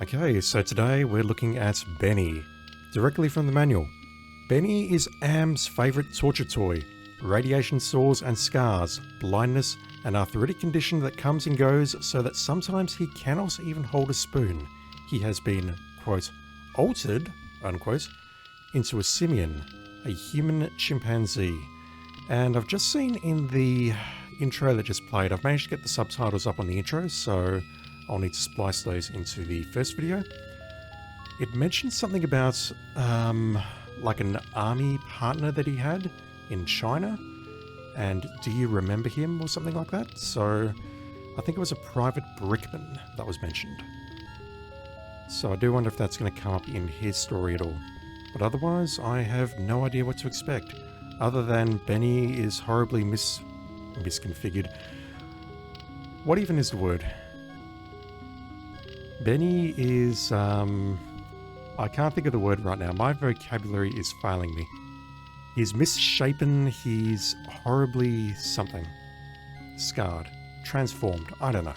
Okay, so today we're looking at Benny, directly from the manual. Benny is Am's favourite torture toy. Radiation sores and scars, blindness, an arthritic condition that comes and goes so that sometimes he cannot even hold a spoon. He has been, quote, altered, unquote, into a simian, a human chimpanzee. And I've just seen in the intro that just played, I've managed to get the subtitles up on the intro, so I'll need to splice those into the first video. It mentioned something about like an army partner that he had in China, and do you remember him or something like that? So I think it was a Private Brickman that was mentioned. So I do wonder if that's going to come up in his story at all. But otherwise, I have no idea what to expect, other than Benny is horribly misconfigured. What even is the word? Benny is, I can't think of the word right now. My vocabulary is failing me. He's misshapen, he's horribly something. Scarred. Transformed. I don't know.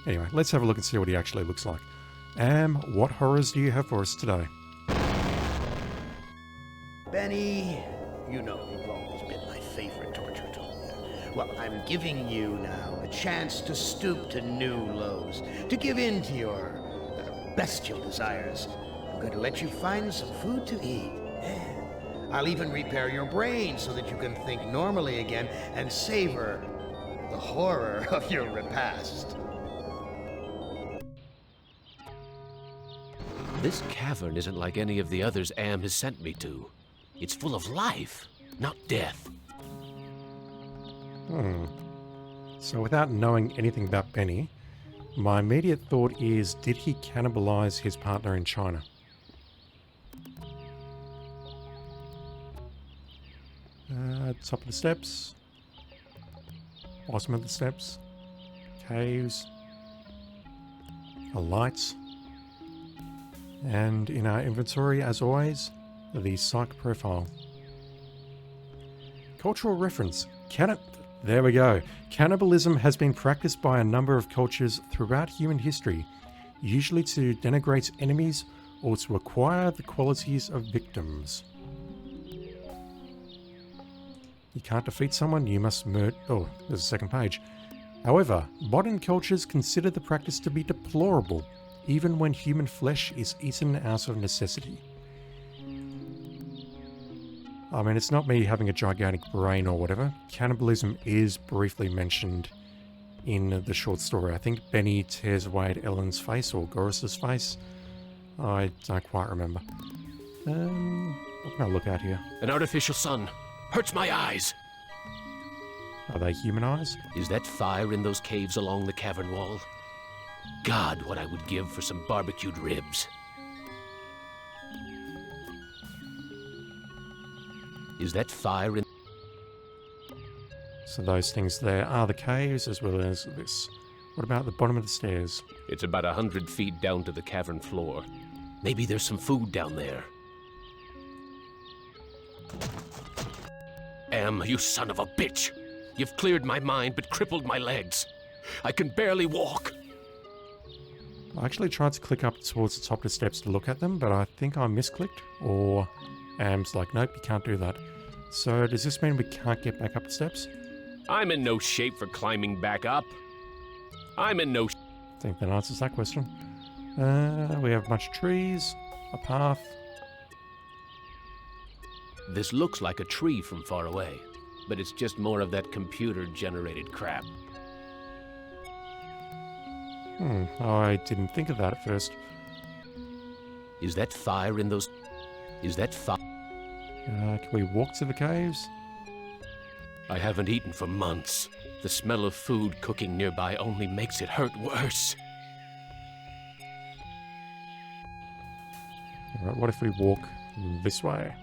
Anyway, let's have a look and see what he actually looks like. Am, what horrors do you have for us today? Benny, you know you've always been my favorite torture tool. Well, I'm giving you now a chance to stoop to new lows, to give in to your bestial desires. I'm going to let you find some food to eat. I'll even repair your brain so that you can think normally again and savor the horror of your repast. This cavern isn't like any of the others Am has sent me to. It's full of life, not death. So without knowing anything about Benny, my immediate thought is, did he cannibalize his partner in China? Top of the steps. Bottom of the steps. Caves. A light. And in our inventory, as always, the psych profile. Cultural reference. There we go. Cannibalism has been practiced by a number of cultures throughout human history, usually to denigrate enemies or to acquire the qualities of victims. You can't defeat someone, you must murder... Oh, there's a second page. However, modern cultures consider the practice to be deplorable, even when human flesh is eaten out of necessity. I mean, it's not me having a gigantic brain or whatever. Cannibalism is briefly mentioned in the short story. I think Benny tears away at Ellen's face, or Goris's face. I don't quite remember. What can I look at here? An artificial sun. Hurts my eyes. Are they human eyes? Is that fire in those caves along the cavern wall? God, what I would give for some barbecued ribs. Is that fire in... So those things there are the caves as well as this. What about the bottom of the stairs? It's about 100 feet down to the cavern floor. Maybe there's some food down there. Am, you son of a bitch! You've cleared my mind but crippled my legs. I can barely walk. I actually tried to click up towards the top of the steps to look at them, but I think I misclicked, or Am's like, nope, you can't do that. So does this mean we can't get back up the steps? I'm in no shape for climbing back up. I'm in no... I think that answers that question. We have a bunch of trees, a path. This looks like a tree from far away, but it's just more of that computer-generated crap. I didn't think of that at first. Is that fire in those... Is that fire... Can we walk to the caves? I haven't eaten for months. The smell of food cooking nearby only makes it hurt worse. Alright, what if we walk this way?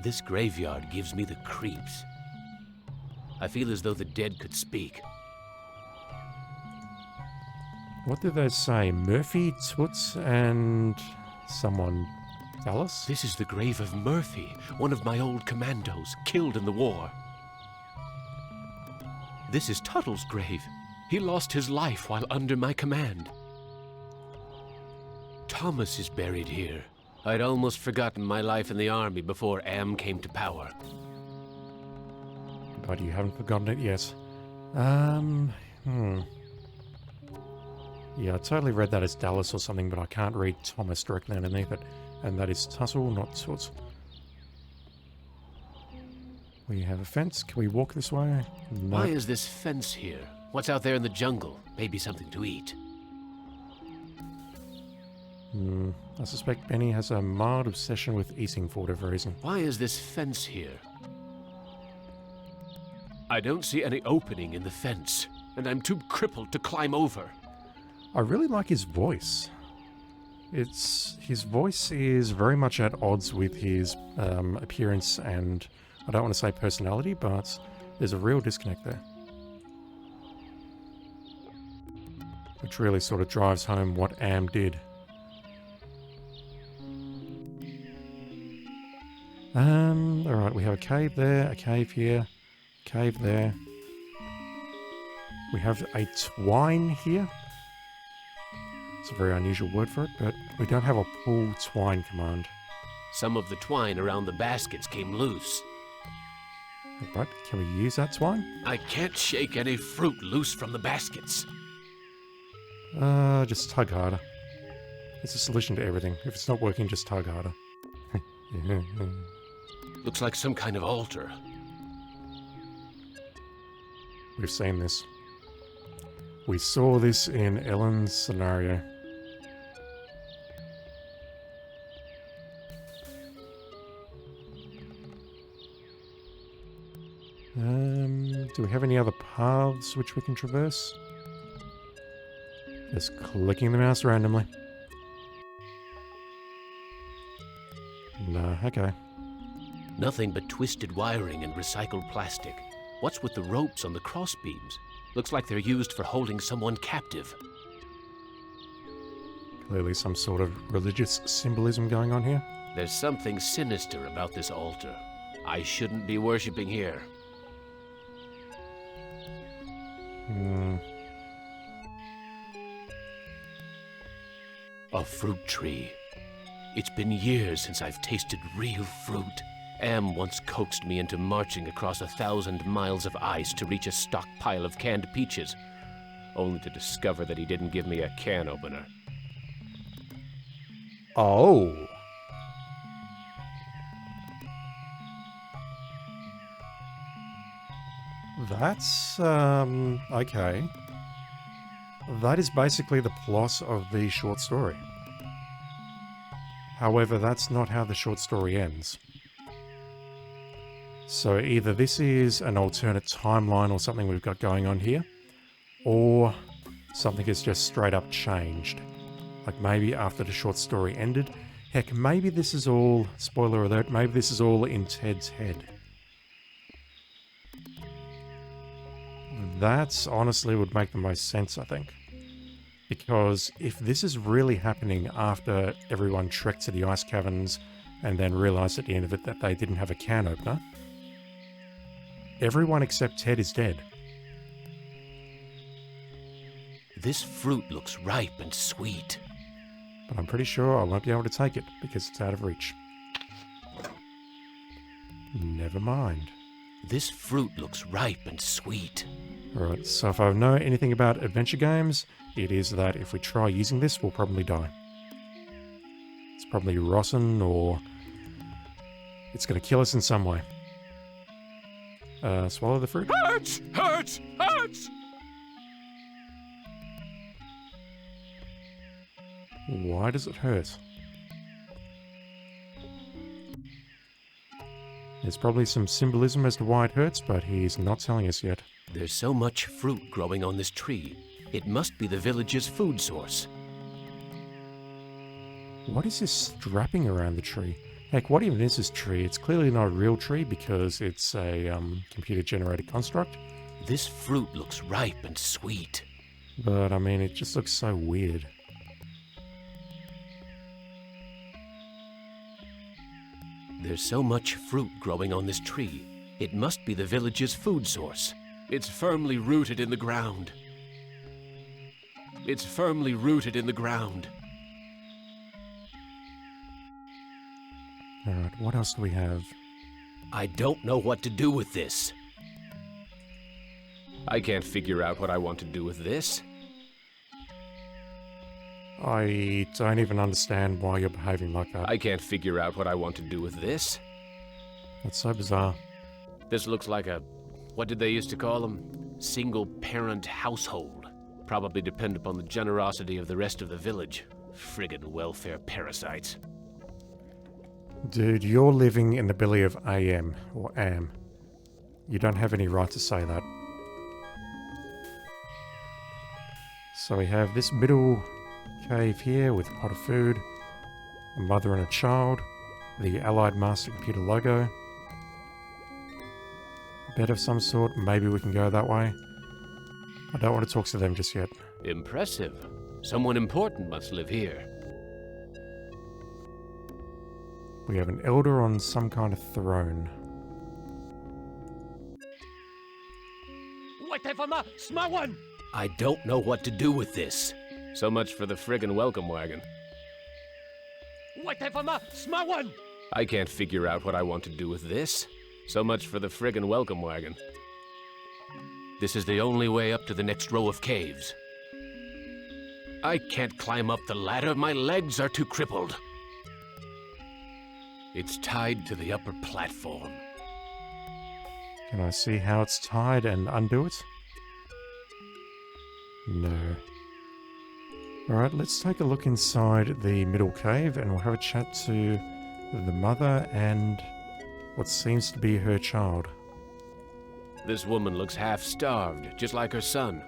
This graveyard gives me the creeps. I feel as though the dead could speak. What did they say? Murphy, Toots, and someone else? This is the grave of Murphy, one of my old commandos, killed in the war. This is Tuttle's grave. He lost his life while under my command. Thomas is buried here. I'd almost forgotten my life in the army before Am came to power. But you haven't forgotten it yet. Yeah, I totally read that as Dallas or something, but I can't read Thomas directly underneath it. And that is Tussle, not Toots. We have a fence. Can we walk this way? No. Why is this fence here? What's out there in the jungle? Maybe something to eat. I suspect Benny has a mild obsession with eating for whatever reason. Why is this fence here? I don't see any opening in the fence, and I'm too crippled to climb over. I really like his voice. His voice is very much at odds with his appearance and, I don't want to say personality, but there's a real disconnect there. Which really sort of drives home what Am did. Alright, we have a cave there, a cave here, cave there. We have a twine here. It's a very unusual word for it, but we don't have a pull twine command. Some of the twine around the baskets came loose. Right, can we use that twine? I can't shake any fruit loose from the baskets. Just tug harder. It's a solution to everything. If it's not working, just tug harder. Looks like some kind of altar. We've seen this. We saw this in Ellen's scenario. Do we have any other paths which we can traverse? Just clicking the mouse randomly. No, okay. Nothing but twisted wiring and recycled plastic. What's with the ropes on the crossbeams? Looks like they're used for holding someone captive. Clearly some sort of religious symbolism going on here. There's something sinister about this altar. I shouldn't be worshipping here. A fruit tree. It's been years since I've tasted real fruit. Am once coaxed me into marching across 1,000 miles of ice to reach a stockpile of canned peaches, only to discover that he didn't give me a can opener. Oh. That's, okay. That is basically the plot of the short story. However, that's not how the short story ends. So either this is an alternate timeline or something we've got going on here, or something has just straight up changed. Like maybe after the short story ended, heck, maybe this is all, spoiler alert, maybe this is all in Ted's head. That honestly would make the most sense, I think. Because if this is really happening after everyone trekked to the ice caverns and then realised at the end of it that they didn't have a can opener, everyone except Ted is dead. This fruit looks ripe and sweet. But I'm pretty sure I won't be able to take it because it's out of reach. Never mind. This fruit looks ripe and sweet. Alright, so if I know anything about adventure games, it is that if we try using this, we'll probably die. It's probably rotten, or it's going to kill us in some way. Swallow the fruit? Hurts! Hurts! Hurts! Why does it hurt? There's probably some symbolism as to why it hurts, but he's not telling us yet. There's so much fruit growing on this tree. It must be the village's food source. What is this strapping around the tree? Heck, what even is this tree? It's clearly not a real tree because it's a computer-generated construct. This fruit looks ripe and sweet. But, I mean, it just looks so weird. There's so much fruit growing on this tree. It must be the village's food source. It's firmly rooted in the ground. It's firmly rooted in the ground. Alright, what else do we have? I don't know what to do with this. I can't figure out what I want to do with this. I don't even understand why you're behaving like that. I can't figure out what I want to do with this. That's so bizarre. This looks like a... what did they used to call them? Single-parent household. Probably depend upon the generosity of the rest of the village. Friggin' welfare parasites. Dude, you're living in the belly of AM, or AM. You don't have any right to say that. So we have this middle cave here with a pot of food, a mother and a child, the Allied Master Computer logo. Bed of some sort, maybe we can go that way. I don't want to talk to them just yet. Impressive. Someone important must live here. We have an elder on some kind of throne. I don't know what to do with this. So much for the friggin' welcome wagon. I can't figure out what I want to do with this. So much for the friggin' welcome wagon. This is the only way up to the next row of caves. I can't climb up the ladder. My legs are too crippled. It's tied to the upper platform. Can I see how it's tied and undo it? No. Alright, let's take a look inside the middle cave and we'll have a chat to the mother and what seems to be her child. This woman looks half-starved, just like her son.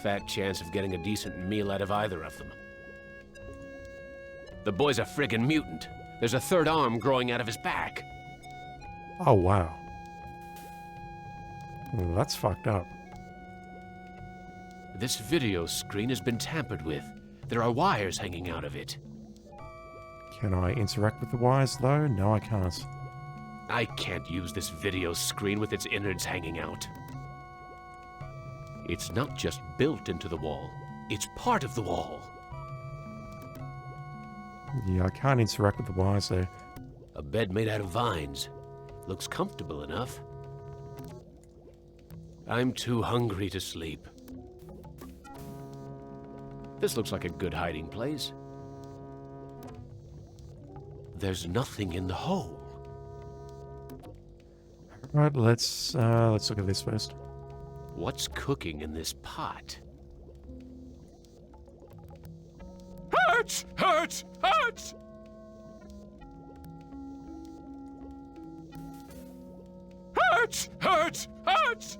Fat chance of getting a decent meal out of either of them. The boy's a friggin' mutant. There's a third arm growing out of his back. Oh wow. Well, that's fucked up. This video screen has been tampered with. There are wires hanging out of it. Can I interact with the wires though? No, I can't. I can't use this video screen with its innards hanging out. It's not just built into the wall, it's part of the wall. Yeah, I can't interact with the wires there. A bed made out of vines. Looks comfortable enough. I'm too hungry to sleep. This looks like a good hiding place. There's nothing in the hole. Right, let's look at this first. What's cooking in this pot? Hurts! Hurts! Hurts! Hurts! Hurts! Hurts!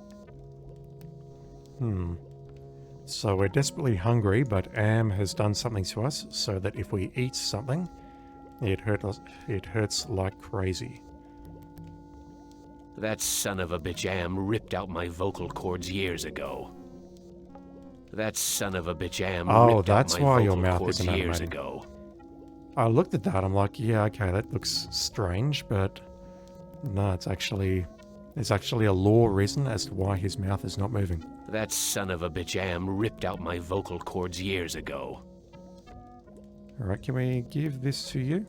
So we're desperately hungry, but Am has done something to us so that if we eat something, it hurts like crazy. That son of a bitch Am ripped out my vocal cords years ago. That son of a bitch Am ripped that's out my why your vocal mouth cords isn't years animated. ago. I looked at that, I'm like, yeah, okay, that looks strange, but no, it's actually, there's actually a law reason as to why his mouth is not moving. That son of a bitch Am ripped out my vocal cords years ago. Alright, can we give this to you?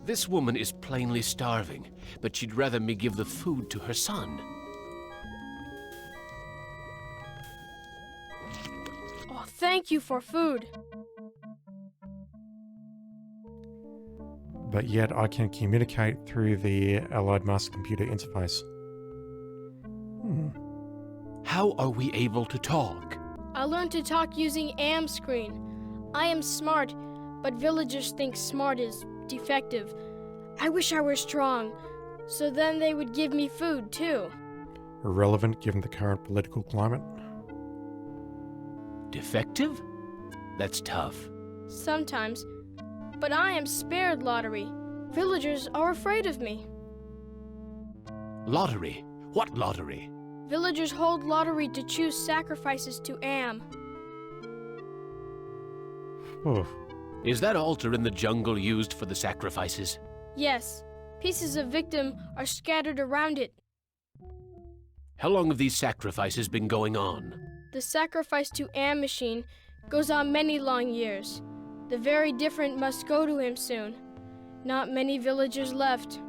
This woman is plainly starving, but she'd rather me give the food to her son. Oh, thank you for food. But yet I can communicate through the Allied Master Computer interface. How are we able to talk? I learned to talk using AM screen. I am smart, but villagers think smart is defective. I wish I were strong, so then they would give me food too. Irrelevant given the current political climate. Defective? That's tough. Sometimes. But I am spared lottery. Villagers are afraid of me. Lottery? What lottery? Villagers hold lottery to choose sacrifices to Am. Oh, Is that altar in the jungle used for the sacrifices? Yes, pieces of victim are scattered around it. How long have these sacrifices been going on? The sacrifice to Am machine goes on many long years. The very different must go to him soon. Not many villagers left.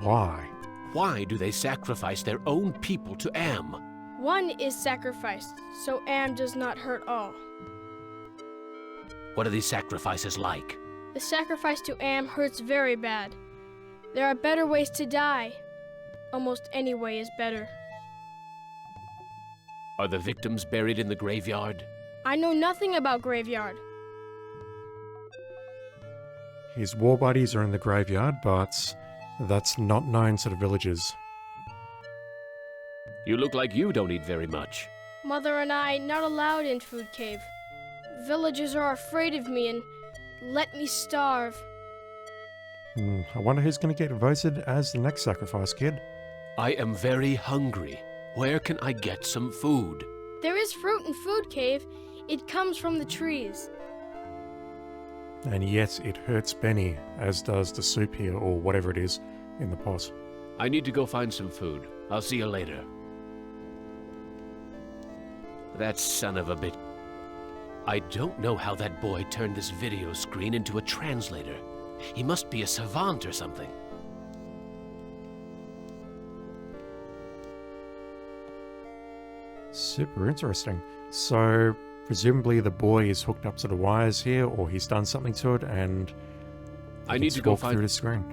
Why? Why do they sacrifice their own people to Am? One is sacrificed, so Am does not hurt all. What are these sacrifices like? The sacrifice to Am hurts very bad. There are better ways to die. Almost any way is better. Are the victims buried in the graveyard? I know nothing about graveyard. His war buddies are in the graveyard, but that's not known to the villagers. You look like you don't eat very much. Mother and I not allowed in Food Cave. Villagers are afraid of me and let me starve. I wonder who's going to get voted as the next sacrifice kid. I am very hungry. Where can I get some food? There is fruit in Food Cave. It comes from the trees. And yet it hurts Benny, as does the soup here, or whatever it is, in the pot. I need to go find some food. I'll see you later. That son of a bitch. I don't know how that boy turned this video screen into a translator. He must be a savant or something. Super interesting. So, presumably the boy is hooked up to the wires here, or he's done something to it, and I he need can to go walk find... through the screen.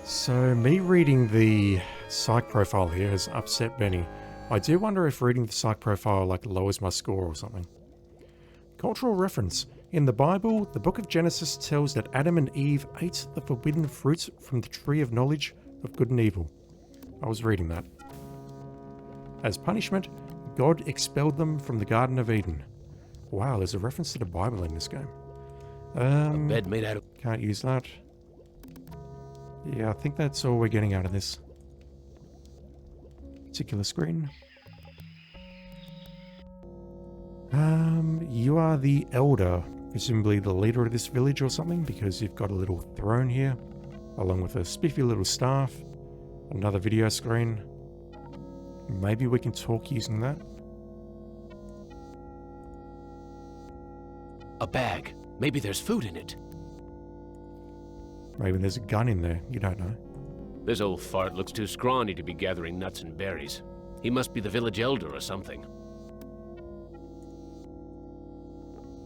So, me reading the psych profile here has upset Benny. I do wonder if reading the psych profile like lowers my score or something. Cultural reference. In the Bible, the book of Genesis tells that Adam and Eve ate the forbidden fruit from the tree of knowledge of good and evil. I was reading that. As punishment, God expelled them from the Garden of Eden. Wow, there's a reference to the Bible in this game. A bed made out of... Can't use that. Yeah, I think that's all we're getting out of this particular screen. You are the elder, presumably the leader of this village or something, because you've got a little throne here, along with a spiffy little staff, another video screen. Maybe we can talk using that. A bag. Maybe there's food in it. Maybe there's a gun in there, you don't know. This old fart looks too scrawny to be gathering nuts and berries. He must be the village elder or something.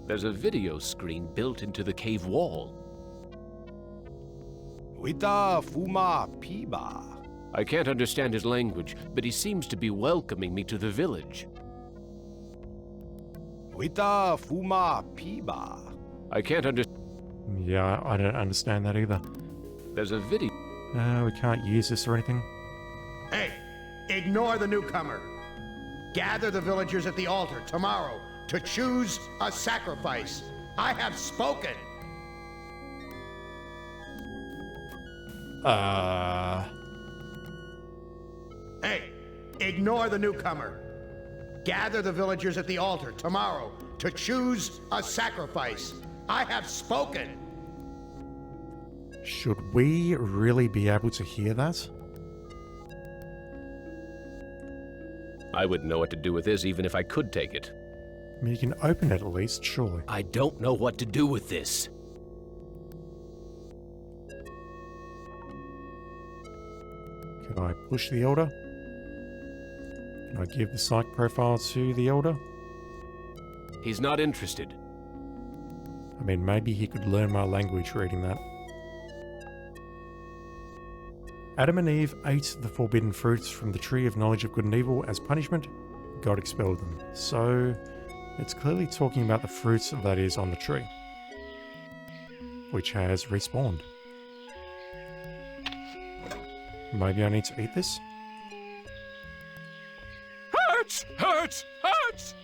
There's a video screen built into the cave wall. Wita Fuma Piba. I can't understand his language, but he seems to be welcoming me to the village. Wita Fuma Piba. I can't understand. Yeah, I don't understand that either. There's a video. We can't use this or anything. Hey, ignore the newcomer. Gather the villagers at the altar tomorrow to choose a sacrifice. I have spoken. Hey, ignore the newcomer. Gather the villagers at the altar tomorrow to choose a sacrifice. I have spoken. Should we really be able to hear that? I wouldn't know what to do with this even if I could take it. I mean, you can open it at least, surely. I don't know what to do with this. Can I push the elder? Can I give the psych profile to the elder? He's not interested. I mean, maybe he could learn my language reading that. Adam and Eve ate the forbidden fruits from the tree of knowledge of good and evil. As punishment, God expelled them. So, it's clearly talking about the fruits that is on the tree, which has respawned. Maybe I need to eat this? Hurts! Hurts! Hurts!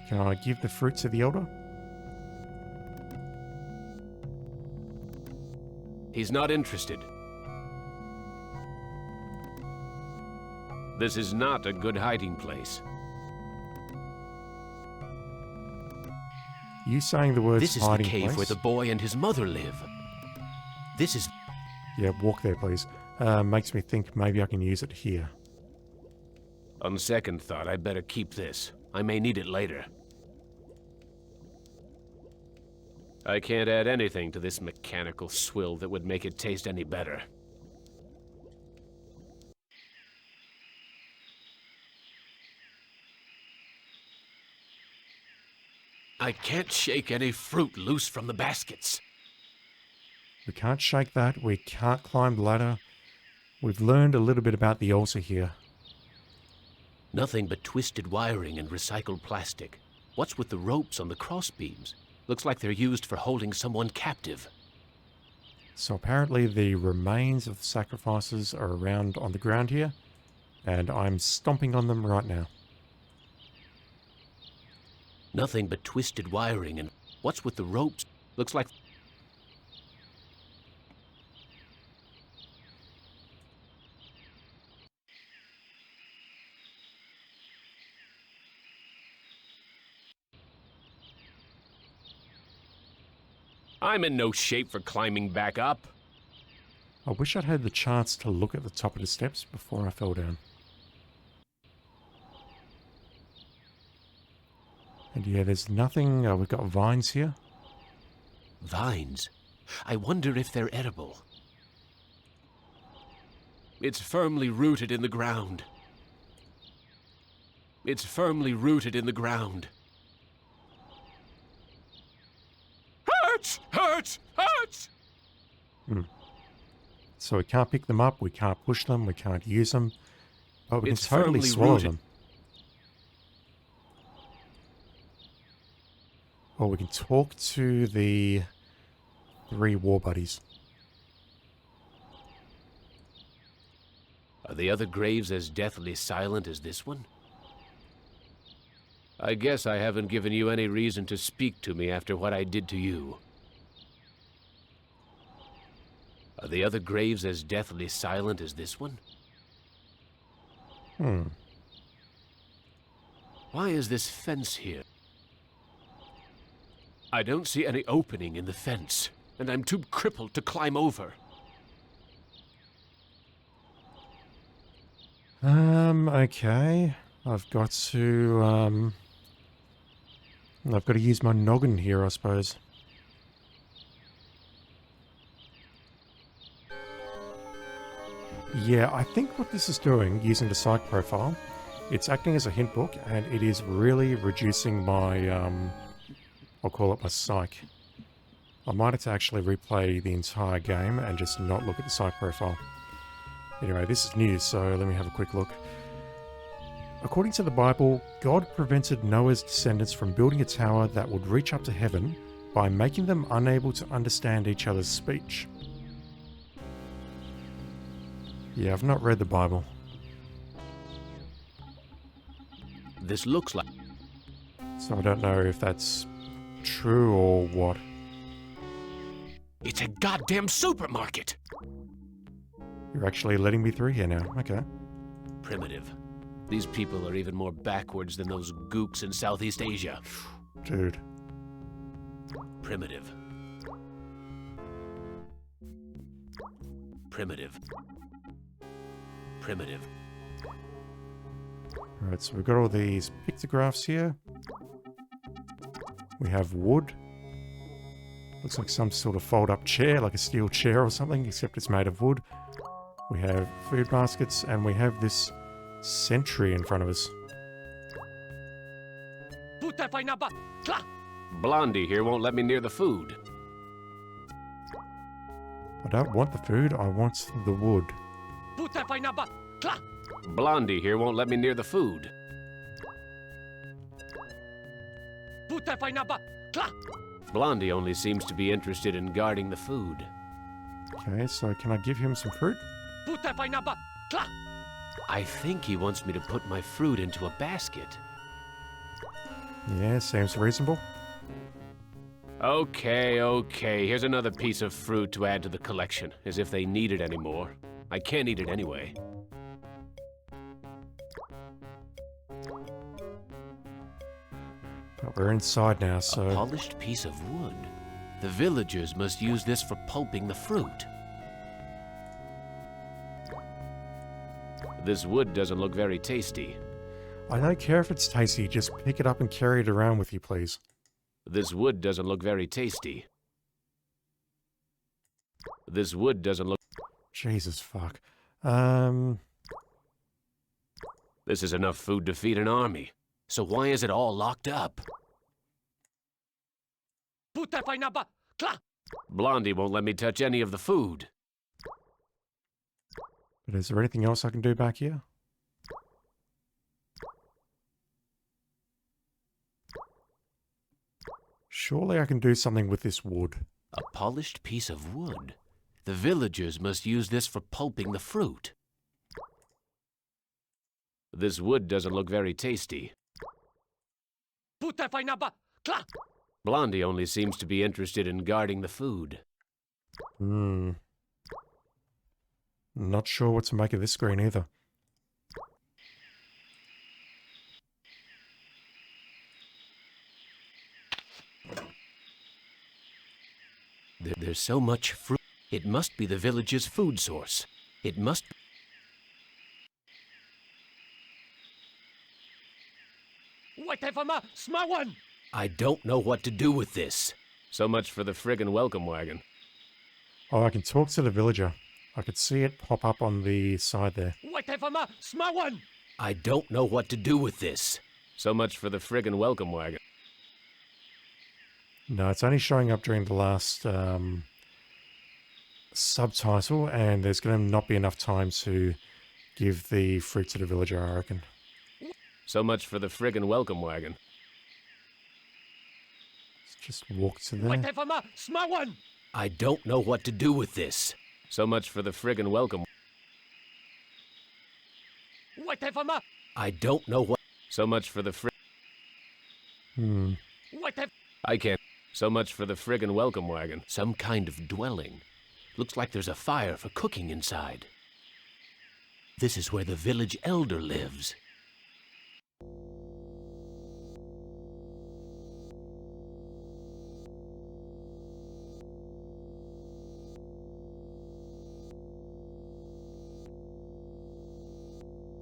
Can I give the fruit to the elder? He's not interested. This is not a good hiding place. You saying the words This is the hiding cave place? where the boy and his mother live. This is... Yeah, walk there, please. Makes me think maybe I can use it here. On second thought, I'd better keep this. I may need it later. I can't add anything to this mechanical swill that would make it taste any better. I can't shake any fruit loose from the baskets. We can't shake that. We can't climb the ladder. We've learned a little bit about the altar here. Nothing but twisted wiring and recycled plastic. What's with the ropes on the crossbeams? Looks like they're used for holding someone captive. So apparently the remains of the sacrifices are around on the ground here, and I'm stomping on them right now. Nothing but twisted wiring and what's with the ropes? Looks like... I'm in no shape for climbing back up. I wish I'd had the chance to look at the top of the steps before I fell down. And yeah, there's nothing. We've got vines here. Vines? I wonder if they're edible. It's firmly rooted in the ground. It's firmly rooted in the ground. Hurts! Hurts! Hurts! So we can't pick them up, we can't push them, we can't use them, but we It's can totally firmly swallow rooted. them. Or we can talk to the 3 war buddies. Are the other graves as deathly silent as this one? I guess I haven't given you any reason to speak to me after what I did to you. Are the other graves as deathly silent as this one? Why is this fence here? I don't see any opening in the fence, and I'm too crippled to climb over. Okay. I've got to use my noggin here, I suppose. Yeah, I think what this is doing, using the psych profile, it's acting as a hint book, and it is really reducing my, I'll call it my psych. I might have to actually replay the entire game and just not look at the psych profile. Anyway, this is news, so let me have a quick look. According to the Bible, God prevented Noah's descendants from building a tower that would reach up to heaven by making them unable to understand each other's speech. Yeah, I've not read the Bible. This looks like... So I don't know if that's true or what. It's a goddamn supermarket! You're actually letting me through here now. Okay. Primitive. These people are even more backwards than those gooks in Southeast Asia. Dude. Primitive. Primitive. Primitive. Alright, so we've got all these pictographs here. We have wood. Looks like some sort of fold-up chair, like a steel chair or something, except it's made of wood. We have food baskets, and we have this sentry in front of us. Blondie here won't let me near the food. I don't want the food, I want the wood. Blondie here won't let me near the food. Blondie only seems to be interested in guarding the food. Okay, so can I give him some fruit? I think he wants me to put my fruit into a basket. Yeah, seems reasonable. Okay. Here's another piece of fruit to add to the collection, as if they need it anymore. I can't eat it anyway. But we're inside now, A so... polished piece of wood. The villagers must use this for pulping the fruit. This wood doesn't look very tasty. I don't care if it's tasty, just pick it up and carry it around with you, please. This wood doesn't look very tasty. This wood doesn't look... Jesus fuck. This is enough food to feed an army. So why is it all locked up? Blondie won't let me touch any of the food. But is there anything else I can do back here? Surely I can do something with this wood. A polished piece of wood. The villagers must use this for pulping the fruit. This wood doesn't look very tasty. Blondie only seems to be interested in guarding the food. Not sure what to make of this screen either. There's so much fruit. It must be the village's food source. It must... I don't know what to do with this. So much for the friggin' welcome wagon. Oh, I can talk to the villager. I could see it pop up on the side there. I don't know what to do with this. So much for the friggin' welcome wagon. No, it's only showing up during the last subtitle, and there's going to not be enough time to give the fruit to the villager, I reckon. So much for the friggin' welcome wagon. Let's just walk to there. I don't know what to do with this. So much for the friggin' welcome. I don't know what... So much for the I can't... So much for the friggin' welcome wagon. Some kind of dwelling. Looks like there's a fire for cooking inside. This is where the village elder lives.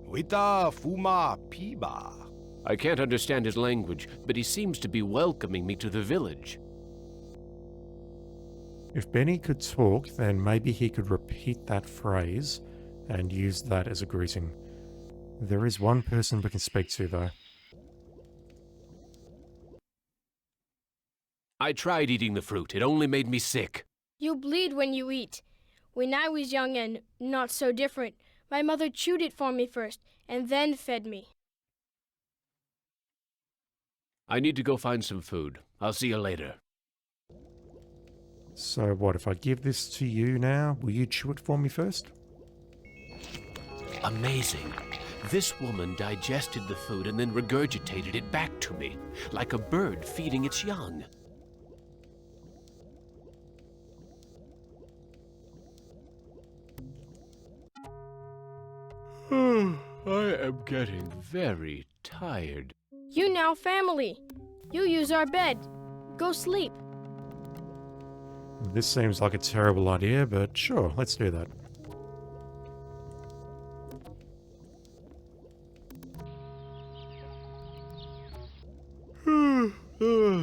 Wita Fuma Piba. I can't understand his language, but he seems to be welcoming me to the village. If Benny could talk, then maybe he could repeat that phrase and use that as a greeting. There is one person we can speak to, though. I tried eating the fruit. It only made me sick. You bleed when you eat. When I was young and not so different, my mother chewed it for me first, and then fed me. I need to go find some food. I'll see you later. So what, if I give this to you now, will you chew it for me first? Amazing. This woman digested the food and then regurgitated it back to me, like a bird feeding its young. I am getting very tired. You now family. You use our bed. Go sleep. This seems like a terrible idea, but sure, let's do that.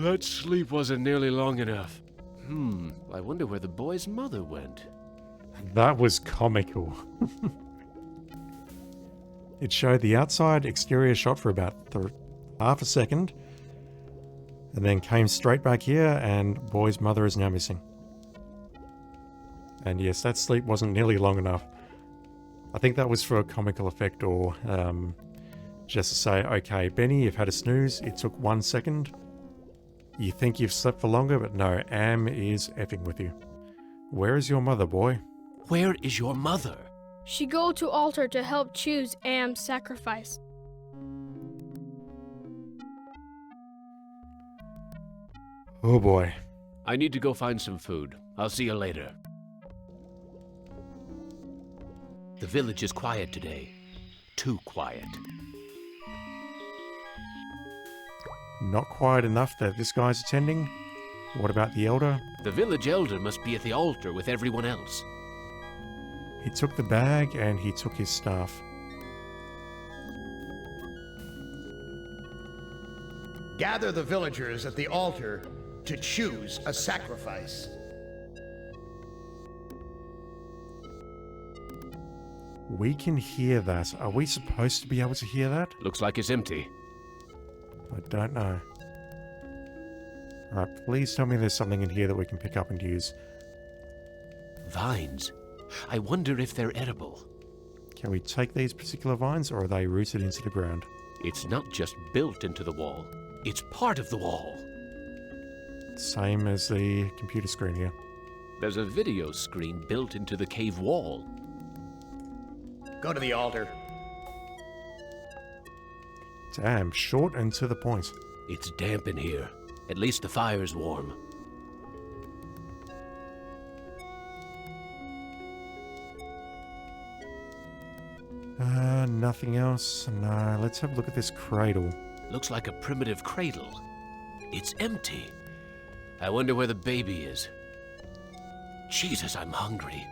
That sleep wasn't nearly long enough. I wonder where the boy's mother went. That was comical. It showed the outside exterior shot for about half a second, and then came straight back here, and boy's mother is now missing. And yes, that sleep wasn't nearly long enough. I think that was for a comical effect, or just to say, okay, Benny, you've had a snooze, it took 1 second. You think you've slept for longer, but no, Am is effing with you. Where is your mother, boy? Where is your mother? She go to altar to help choose Am's sacrifice. Oh boy. I need to go find some food. I'll see you later. The village is quiet today. Too quiet. Not quite enough that this guy's attending. What about the elder? The village elder must be at the altar with everyone else. He took the bag and he took his staff. Gather the villagers at the altar to choose a sacrifice. We can hear that. Are we supposed to be able to hear that? Looks like it's empty. I don't know. Alright, please tell me there's something in here that we can pick up and use. Vines. I wonder if they're edible. Can we take these particular vines, or are they rooted into the ground? It's not just built into the wall. It's part of the wall. Same as the computer screen here. There's a video screen built into the cave wall. Go to the altar. Damn, short and to the point. It's damp in here. At least the fire's warm. Nothing else? No, let's have a look at this cradle. Looks like a primitive cradle. It's empty. I wonder where the baby is. Jesus, I'm hungry.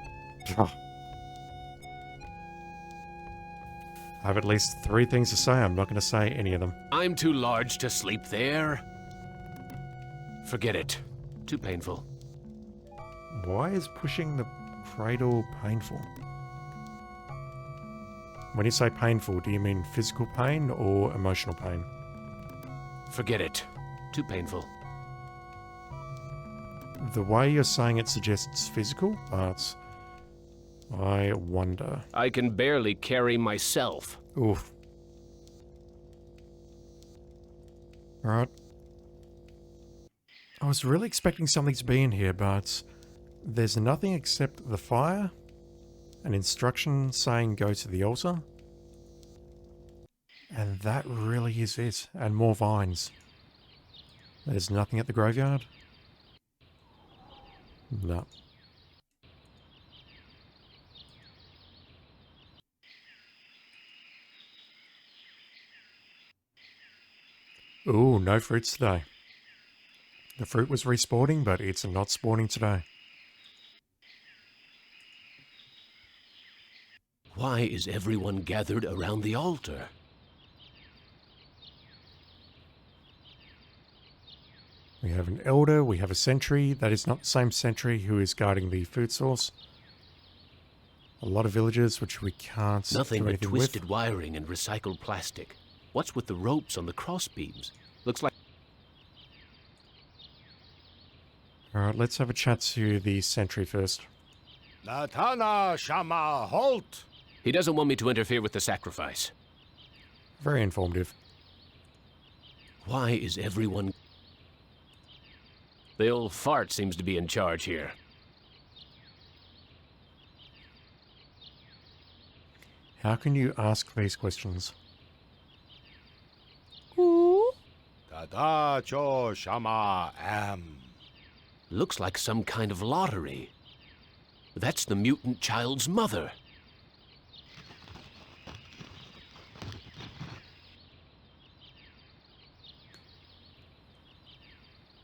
Oh. I have at least 3 things to say. I'm not going to say any of them. I'm too large to sleep there. Forget it. Too painful. Why is pushing the cradle painful? When you say painful, do you mean physical pain or emotional pain? Forget it. Too painful. The way you're saying it suggests physical, but I wonder. I can barely carry myself. Oof. Alright. I was really expecting something to be in here, but there's nothing except the fire, an instruction saying go to the altar, and that really is it, and more vines. There's nothing at the graveyard? No. Ooh, no fruits today. The fruit was respawning, but it's not spawning today. Why is everyone gathered around the altar? We have an elder, we have a sentry. That is not the same sentry who is guarding the food source. A lot of villagers which we can't Nothing do but anything twisted with. wiring and recycled plastic. What's with the ropes on the cross beams? Looks like... Alright, let's have a chat to the sentry first. Latana Shama halt! He doesn't want me to interfere with the sacrifice. Very informative. Why is everyone... The old fart seems to be in charge here. How can you ask these questions? Tada cho Shama am. Looks like some kind of lottery. That's the mutant child's mother.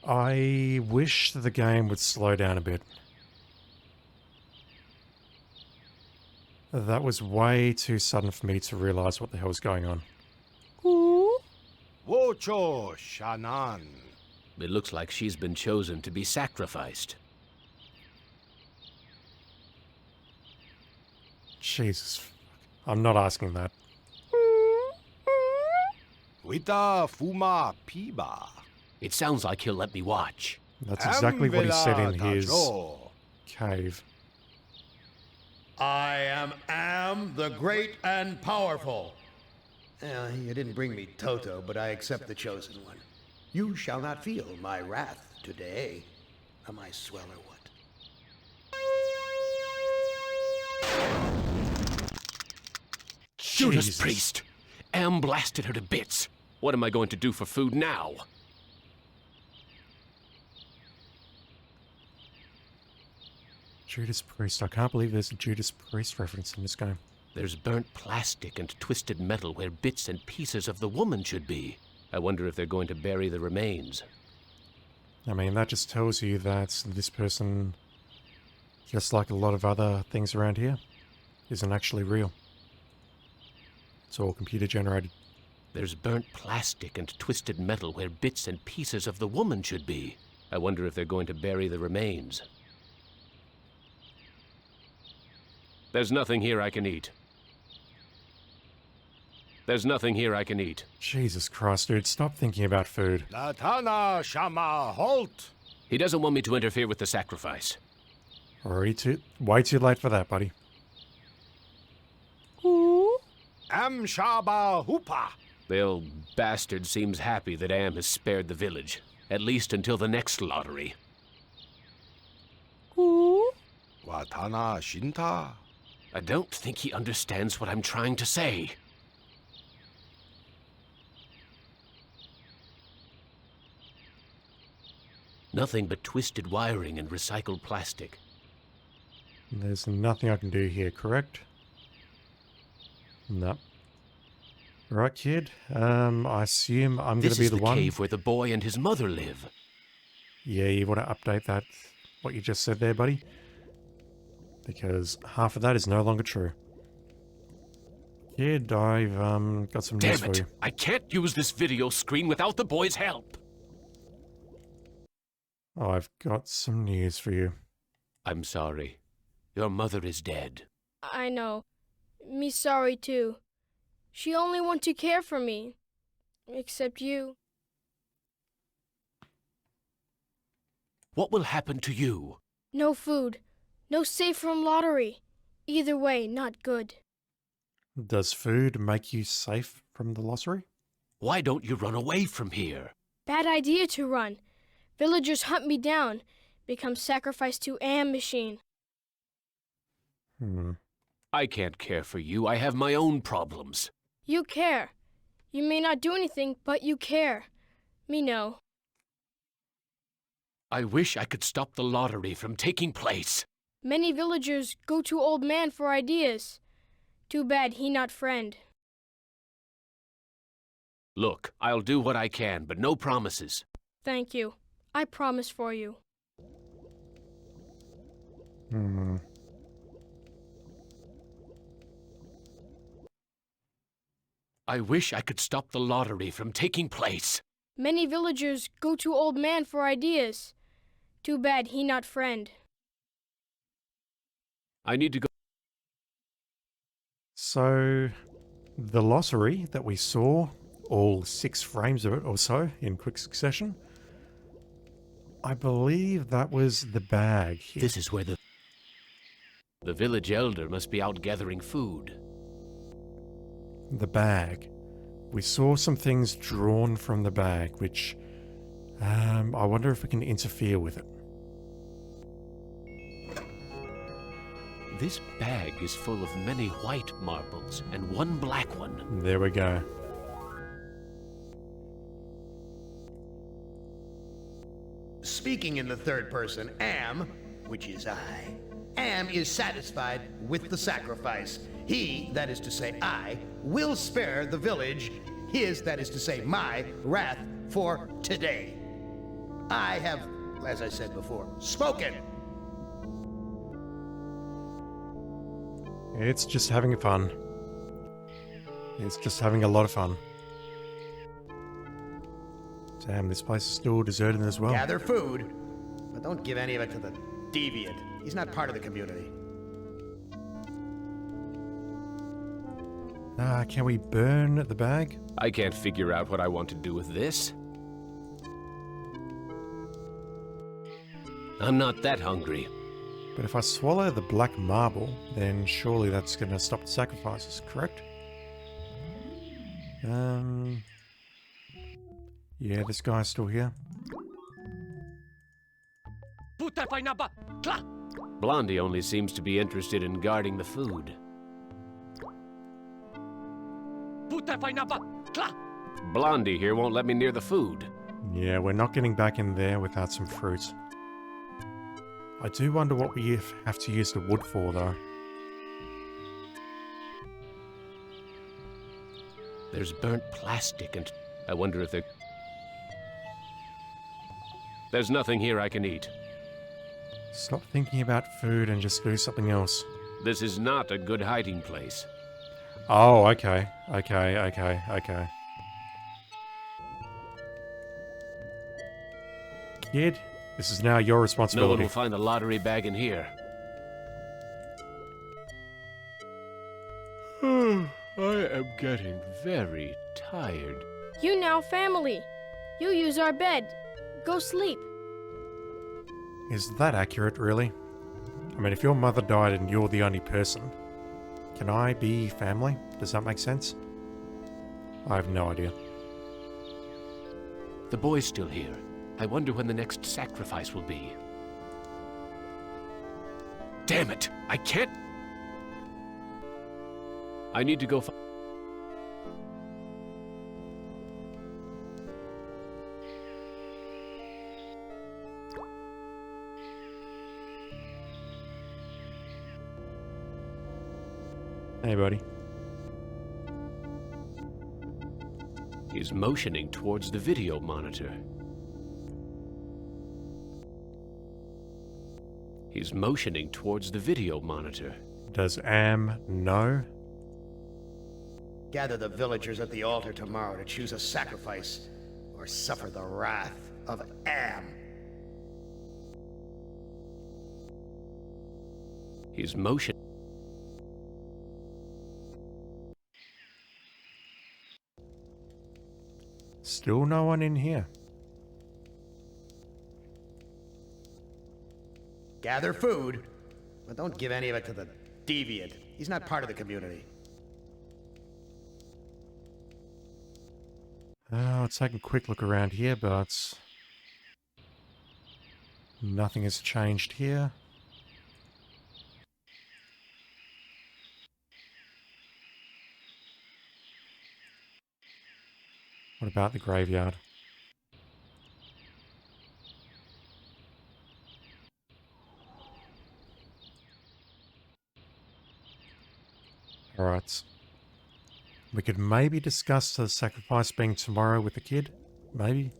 I wish the game would slow down a bit. That was way too sudden for me to realize what the hell was going on. Wocho Shanan. It looks like she's been chosen to be sacrificed. Jesus. I'm not asking that. Wita Fuma Piba. It sounds like he'll let me watch. That's exactly what he said in his Tajo. cave. I am the great and powerful. You didn't bring me Toto, but I accept the chosen one. You shall not feel my wrath today. Am I swell or what? Judas Jesus. Priest! Am blasted her to bits. What am I going to do for food now? Judas Priest. I can't believe there's a Judas Priest reference in this game. There's burnt plastic and twisted metal where bits and pieces of the woman should be. I wonder if they're going to bury the remains. I mean, that just tells you that this person, just like a lot of other things around here, isn't actually real. It's all computer generated. There's burnt plastic and twisted metal where bits and pieces of the woman should be. I wonder if they're going to bury the remains. There's nothing here I can eat. There's nothing here I can eat. Jesus Christ, dude, stop thinking about food. Latana Shama Halt. He doesn't want me to interfere with the sacrifice. Way too late for that, buddy. Am Shaba Hoopa. The old bastard seems happy that Am has spared the village, at least until the next lottery. Watana Shinta. I don't think he understands what I'm trying to say. Nothing but twisted wiring and recycled plastic. There's nothing I can do here, correct? No. Right, kid. I assume I'm going to be the one. This is the cave where the boy and his mother live. Yeah, you want to update that, what you just said there, buddy? Because half of that is no longer true. Kid, I've got some news Damn for it! you. I can't use this video screen without the boy's help. Oh, I've got some news for you. I'm sorry. Your mother is dead. I know. Me sorry too. She only want to care for me. Except you. What will happen to you? No food. No safe from lottery. Either way, not good. Does food make you safe from the lottery? Why don't you run away from here? Bad idea to run. Villagers hunt me down. Become sacrificed to Am machine. I can't care for you. I have my own problems. You care. You may not do anything, but you care. Me know. I wish I could stop the lottery from taking place. Many villagers go to old man for ideas. Too bad he not friend. Look, I'll do what I can, but no promises. Thank you. I promise for you. I wish I could stop the lottery from taking place. Many villagers go to old man for ideas. Too bad he not friend. I need to go. So, the lottery that we saw, all 6 frames of it or so in quick succession, I believe that was the bag here. This is where the village elder must be out gathering food. The bag. We saw some things drawn from the bag, which I wonder if we can interfere with it. This bag is full of many white marbles and one black one. There we go. Speaking in the third person, Am, which is I, Am is satisfied with the sacrifice. He, that is to say I, will spare the village, his, that is to say my, wrath for today. I have, as I said before, spoken. It's just having fun. It's just having a lot of fun. Damn, this place is still deserted as well. Gather food, but don't give any of it to the deviant. He's not part of the community. Can we burn the bag? I can't figure out what I want to do with this. I'm not that hungry. But if I swallow the black marble, then surely that's going to stop the sacrifices, correct? Yeah, this guy's still here. Blondie only seems to be interested in guarding the food. Blondie here won't let me near the food. Yeah, we're not getting back in there without some fruit. I do wonder what we have to use the wood for, though. There's burnt plastic and I wonder if there's nothing here I can eat. Stop thinking about food and just do something else. This is not a good hiding place. Oh, okay. Okay. Kid, this is now your No one responsibility. will find the lottery bag in here. I am getting very tired. You now family. You use our bed. Go sleep. Is that accurate, really? I mean, if your mother died and you're the only person, can I be family? Does that make sense? I have no idea. The boy's still here. I wonder when the next sacrifice will be. Damn it! I can't... I need to go Hey, buddy. He's motioning towards the video monitor. He's motioning towards the video monitor. Does Am know? Gather the villagers at the altar tomorrow to choose a sacrifice or suffer the wrath of Am. He's motioning. Still no one in here. Gather food, but don't give any of it to the deviant. He's not part of the community. Let's take a quick look around here, but nothing has changed here. What about the graveyard? Alright. We could maybe discuss the sacrifice being tomorrow with the kid. Maybe.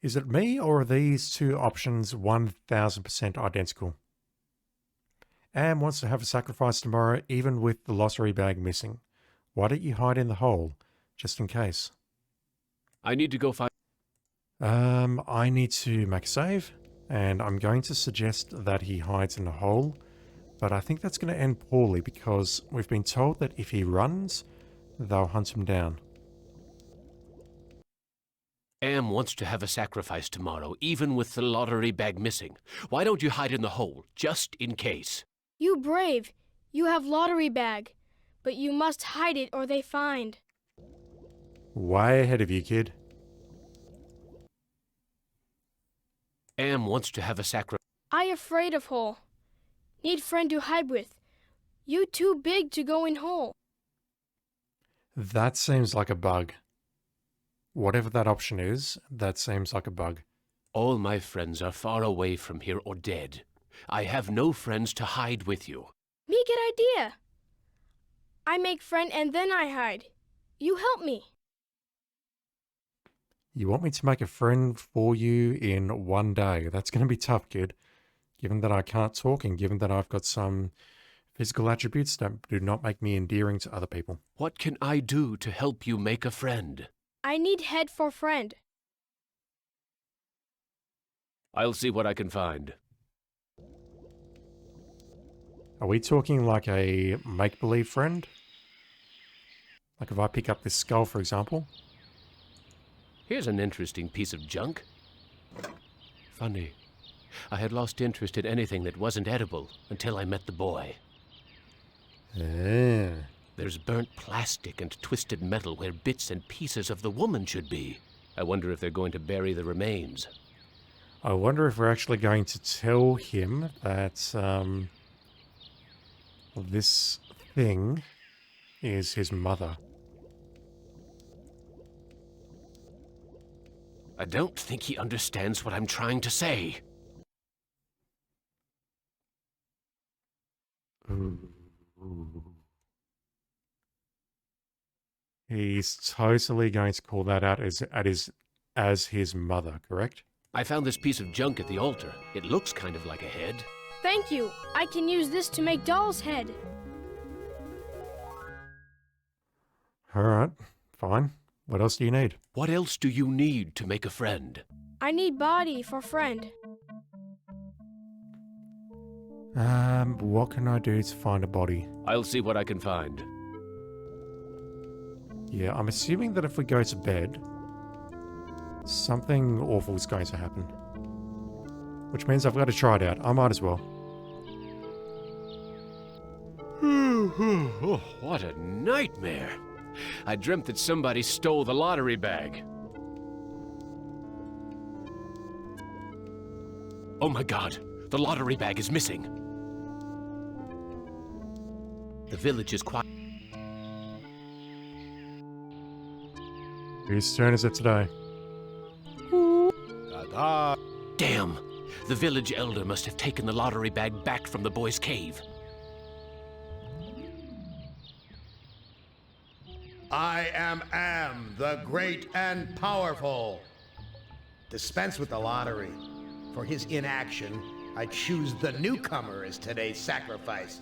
Is it me, or are these two options 1000% identical? Am wants to have a sacrifice tomorrow, even with the lottery bag missing. Why don't you hide in the hole, just in case? I need to go find... I need to make a save, and I'm going to suggest that he hides in the hole, but I think that's going to end poorly because we've been told that if he runs, they'll hunt him down. Am wants to have a sacrifice tomorrow, even with the lottery bag missing. Why don't you hide in the hole, just in case? You brave. You have lottery bag. But you must hide it or they find. Way ahead of you, kid. Am wants to have a sacrifice. I afraid of hole. Need friend to hide with. You too big to go in hole. That seems like a bug. Whatever that option is, that seems like a bug. All my friends are far away from here or dead. I have no friends to hide with you. Me get idea. I make friend and then I hide. You help me. You want me to make a friend for you in one day? That's going to be tough, kid. Given that I can't talk and given that I've got some physical attributes that do not make me endearing to other people. What can I do to help you make a friend? I need head for friend. I'll see what I can find. Are we talking like a make-believe friend? Like if I pick up this skull, for example? Here's an interesting piece of junk. Funny. I had lost interest in anything that wasn't edible until I met the boy. Ah. There's burnt plastic and twisted metal where bits and pieces of the woman should be. I wonder if they're going to bury the remains. I wonder if we're actually going to tell him that this thing is his mother. I don't think he understands what I'm trying to say. He's totally going to call that out as his mother, correct? I found this piece of junk at the altar. It looks kind of like a head. Thank you. I can use this to make Doll's head. Alright, fine. What else do you need? What else do you need to make a friend? I need body for friend. What can I do to find a body? I'll see what I can find. Yeah, I'm assuming that if we go to bed, something awful is going to happen. Which means I've got to try it out. I might as well. Oh, what a nightmare. I dreamt that somebody stole the lottery bag. Oh my god, the lottery bag is missing. The village is quiet. Whose turn is it today? Ta-da. Damn, the village elder must have taken the lottery bag back from the boy's cave. I am the great and powerful. Dispense with the lottery. For his inaction, I choose the newcomer as today's sacrifice.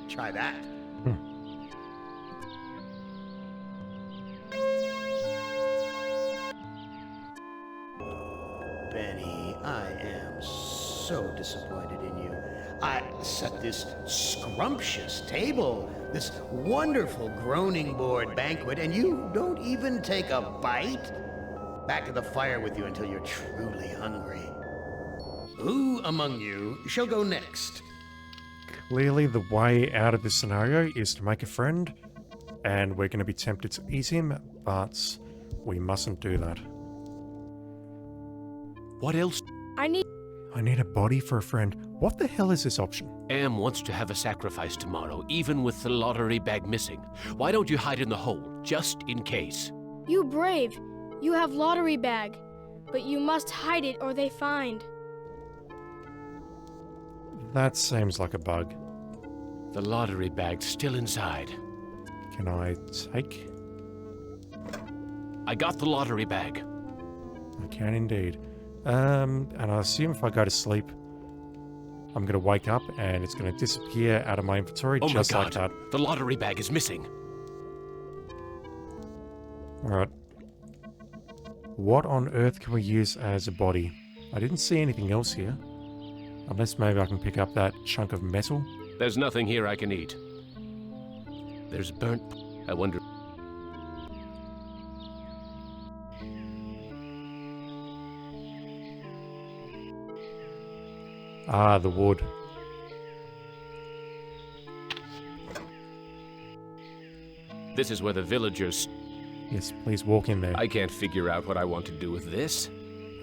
Try that. Benny, I am so disappointed in you. I set this scrumptious table, this wonderful groaning board banquet, and you don't even take a bite? Back to the fire with you until you're truly hungry. Who among you shall go next? Clearly the way out of this scenario is to make a friend, and we're going to be tempted to eat him, but we mustn't do that. What else? I need a body for a friend. What the hell is this option? Am wants to have a sacrifice tomorrow, even with the lottery bag missing. Why don't you hide in the hole, just in case? You brave. You have lottery bag. But you must hide it or they find. That seems like a bug. The lottery bag's still inside. Can I take? I got the lottery bag. I can indeed. And I assume if I go to sleep, I'm going to wake up and it's going to disappear out of my inventory Oh my just god, like that. the lottery bag is missing. Alright. What on earth can we use as a body? I didn't see anything else here. Unless maybe I can pick up that chunk of metal. There's nothing here I can eat. There's burnt... I wonder... Ah, the wood. This is where the villagers... Yes, please walk in there. I can't figure out what I want to do with this.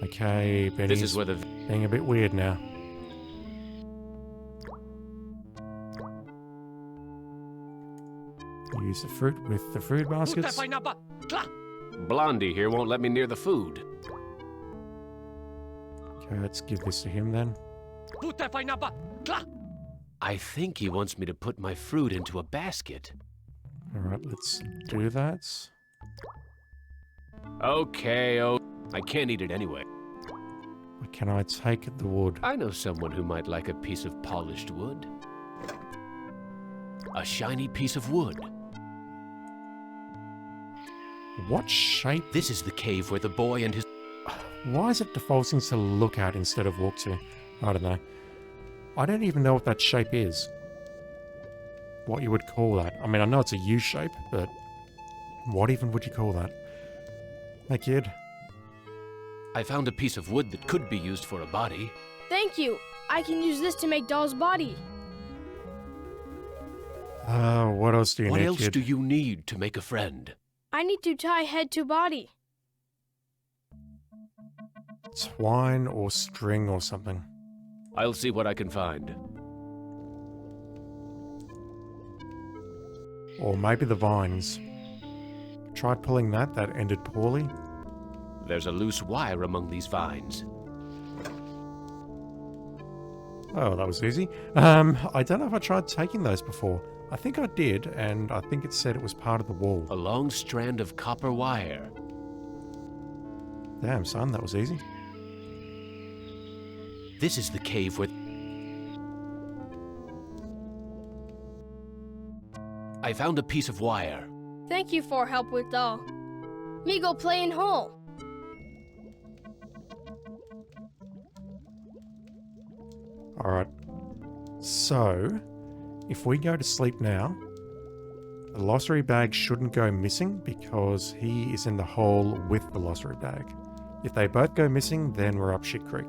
Okay, Benny's This is where the... being a bit weird now. Use the fruit with the food baskets. Blondie here won't let me near the food. Okay, let's give this to him then. I think he wants me to put my fruit into a basket. Alright, let's do that. Okay, oh... I can't eat it anyway. Can I take the wood? I know someone who might like a piece of polished wood. A shiny piece of wood. What shape? This is the cave where the boy and his... Why is it defaulting to look at instead of walk to? I don't know. I don't even know what that shape is. What you would call that. I mean, I know it's a U shape, but what even would you call that? Hey, kid. I found a piece of wood that could be used for a body. Thank you. I can use this to make Doll's body. What else do you What need, else kid? do you need to make a friend? I need to tie head to body. Twine or string or something. I'll see what I can find. Or maybe the vines. Tried pulling that ended poorly. There's a loose wire among these vines. Oh, that was easy. I don't know if I tried taking those before. I think I did, and I think it said it was part of the wall. A long strand of copper wire. Damn, son, that was easy. This is the cave where... I found a piece of wire. Thank you for help with all. Me go play in hole. Alright. So, if we go to sleep now, the lossery bag shouldn't go missing because he is in the hole with the lossery bag. If they both go missing, then we're up shit creek.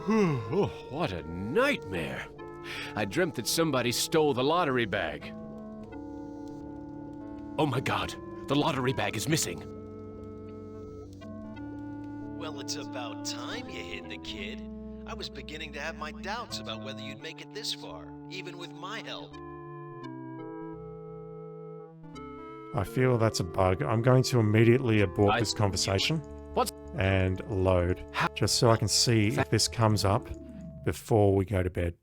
Oh, what a nightmare. I dreamt that somebody stole the lottery bag. Oh my god, the lottery bag is missing. Well, it's about time you hid the kid. I was beginning to have my doubts about whether you'd make it this far, even with my help. I feel that's a bug. I'm going to immediately abort this conversation What? and load, just so I can see if this comes up before we go to bed.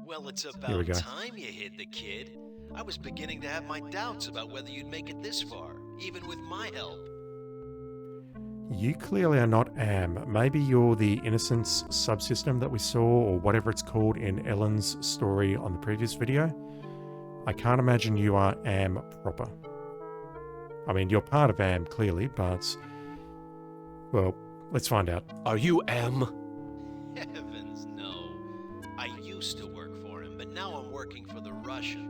Well, it's Here we about go. time you hid the kid. I was beginning to have my doubts about whether you'd make it this far, even with my help. You clearly are not Am. Maybe you're the Innocence subsystem that we saw, or whatever it's called in Ellen's story on the previous video. I can't imagine you are Am proper. I mean, you're part of Am, clearly, but... well, let's find out. Are you Am? Heavens, no. I used to work for him, but now I'm working for the Russian.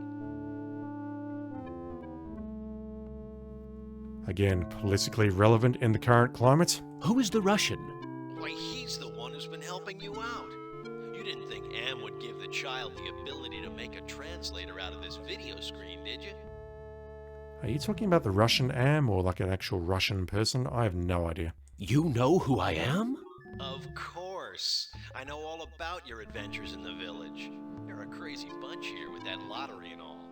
Again, politically relevant in the current climate. Who is the Russian? Why, he's the one who's been helping you out. You didn't think Am would give the child the ability to make a translator out of this video screen, did you? Are you talking about the Russian Am, or like an actual Russian person? I have no idea. You know who I am? Of course. I know all about your adventures in the village. You're a crazy bunch here with that lottery and all.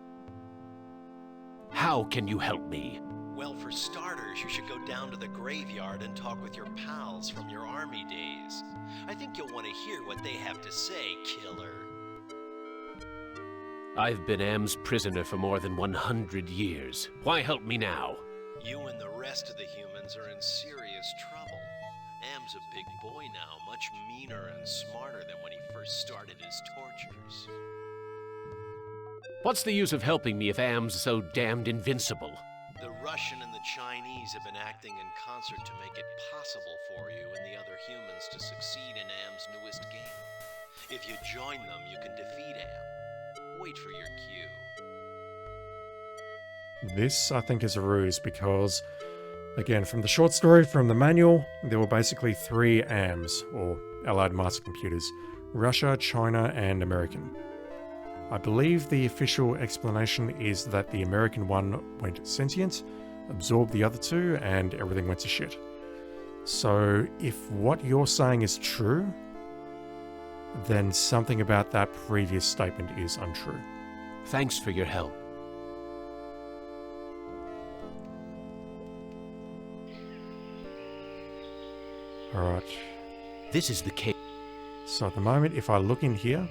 How can you help me? Well, for starters, you should go down to the graveyard and talk with your pals from your army days. I think you'll want to hear what they have to say, killer. I've been Am's prisoner for more than 100 years. Why help me now? You and the rest of the humans are in serious trouble. Am's a big boy now, much meaner and smarter than when he first started his tortures. What's the use of helping me if Am's so damned invincible? The Russian and the Chinese have been acting in concert to make it possible for you and the other humans to succeed in Am's newest game. If you join them, you can defeat Am. Wait for your cue. This, I think, is a ruse because, again, from the short story, from the manual, there were basically 3 AMs, or Allied Master Computers: Russia, China, and American. I believe the official explanation is that the American one went sentient, absorbed the other 2, and everything went to shit. So, if what you're saying is true, then something about that previous statement is untrue. Thanks for your help. Alright, This is the cave. so at the moment, if I look in here,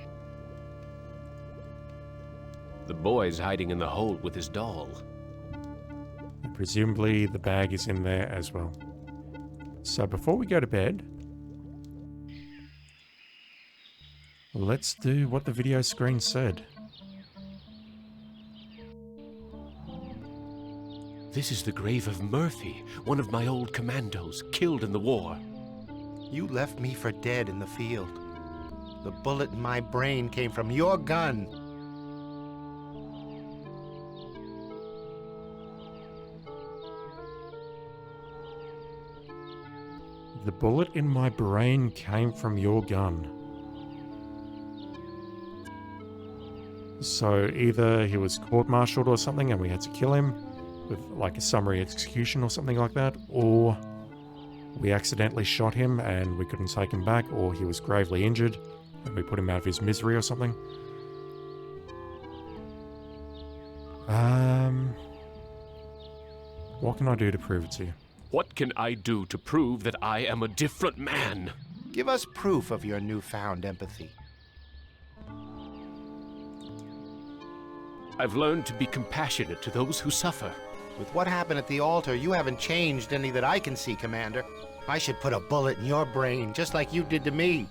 The boy's hiding in the hole with his doll. presumably the bag is in there as well. So before we go to bed, let's do what the video screen said. This is the grave of Murphy, one of my old commandos, killed in the war. You left me for dead in the field. The bullet in my brain came from your gun. The bullet in my brain came from your gun. So either he was court-martialed or something and we had to kill him with like a summary execution or something like that, or we accidentally shot him and we couldn't take him back, or he was gravely injured and we put him out of his misery or something. What can I do to prove it to you? What can I do to prove that I am a different man? Give us proof of your newfound empathy. I've learned to be compassionate to those who suffer. With what happened at the altar, you haven't changed any that I can see, Commander. I should put a bullet in your brain, just like you did to me.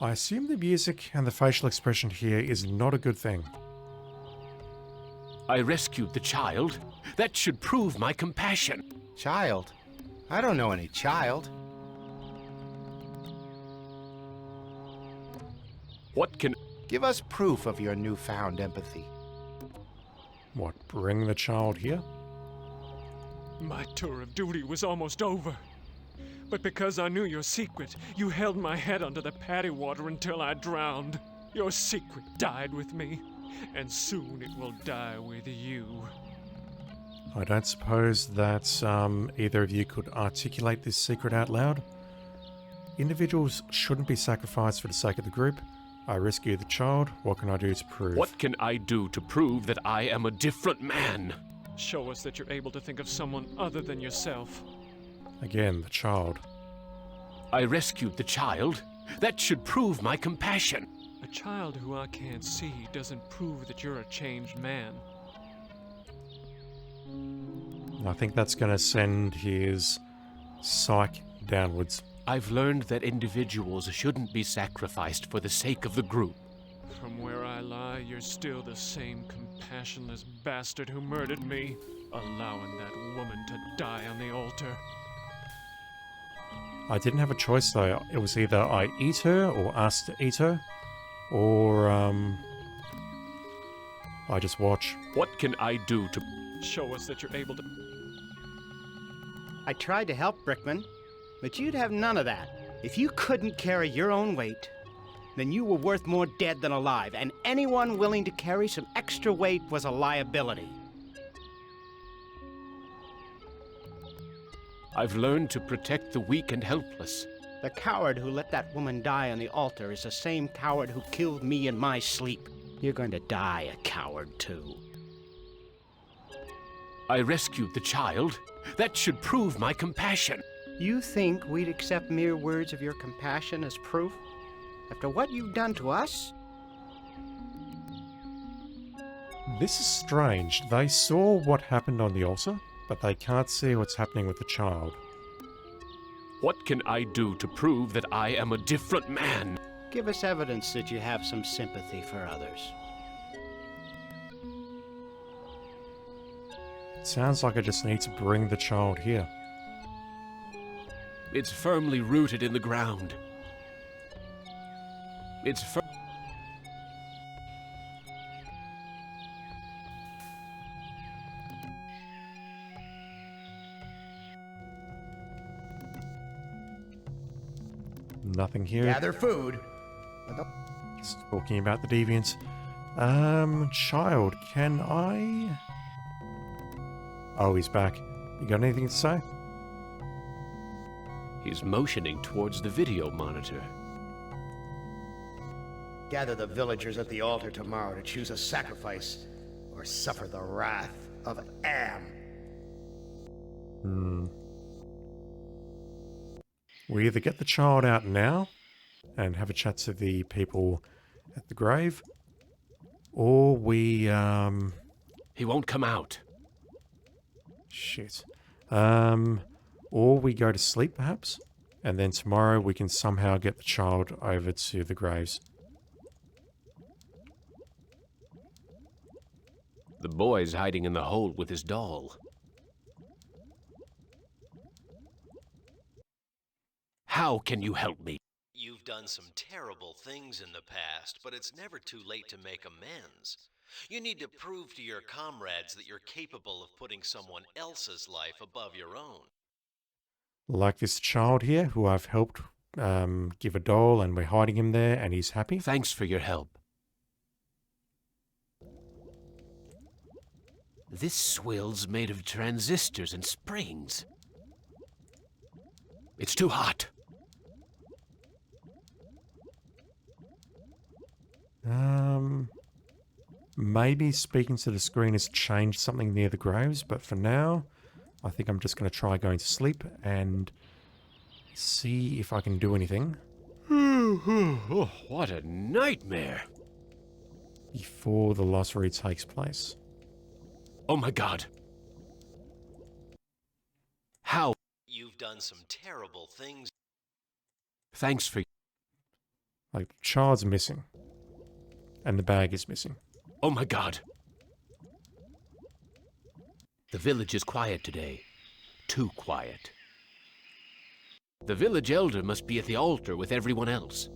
I assume the music and the facial expression here is not a good thing. I rescued the child. That should prove my compassion. Child? I don't know any child. What can... Give us proof of your newfound empathy. What, bring the child here? My tour of duty was almost over. But because I knew your secret, you held my head under the paddy water until I drowned. Your secret died with me, and soon it will die with you. I don't suppose that either of you could articulate this secret out loud. Individuals shouldn't be sacrificed for the sake of the group. I rescued the child. What can I do to prove? What can I do to prove that I am a different man? Show us that you're able to think of someone other than yourself. Again, the child. I rescued the child. That should prove my compassion. A child who I can't see doesn't prove that you're a changed man. I think that's going to send his psyche downwards. I've learned that individuals shouldn't be sacrificed for the sake of the group. From where I lie, you're still the same compassionless bastard who murdered me, allowing that woman to die on the altar. I didn't have a choice though. It was either I eat her or ask to eat her, or I just watch. What can I do to... Show us that you're able to... I tried to help, Brickman, but you'd have none of that. If you couldn't carry your own weight, then you were worth more dead than alive, and anyone willing to carry some extra weight was a liability. I've learned to protect the weak and helpless. The coward who let that woman die on the altar is the same coward who killed me in my sleep. You're going to die a coward, too. I rescued the child. That should prove my compassion. You think we'd accept mere words of your compassion as proof? After what you've done to us? This is strange. They saw what happened on the altar, but they can't see what's happening with the child. What can I do to prove that I am a different man? Give us evidence that you have some sympathy for others. It sounds like I just need to bring the child here. It's firmly rooted in the ground. It's Nothing here. Gather food. Just talking about the deviants. Child, can I... Oh, he's back. You got anything to say? He's motioning towards the video monitor. Gather the villagers at the altar tomorrow to choose a sacrifice or suffer the wrath of Am. We either get the child out now and have a chat to the people at the grave, or we, He won't come out. Shit. Or we go to sleep, perhaps, and then tomorrow we can somehow get the child over to the graves. The boy's hiding in the hole with his doll. How can you help me? You've done some terrible things in the past, but it's never too late to make amends. You need to prove to your comrades that you're capable of putting someone else's life above your own. Like this child here, who I've helped give a doll, and we're hiding him there, and he's happy. Thanks for your help. This swill's made of transistors and springs. It's too hot. Maybe speaking to the screen has changed something near the graves, but for now, I think I'm just going to try going to sleep and see if I can do anything Oh, what a nightmare! before the lottery takes place. Oh my god. How? You've done some terrible things. Thanks for... Like, the child's missing. And the bag is missing. Oh my god. The village is quiet today. Too quiet. The village elder must be at the altar with everyone else.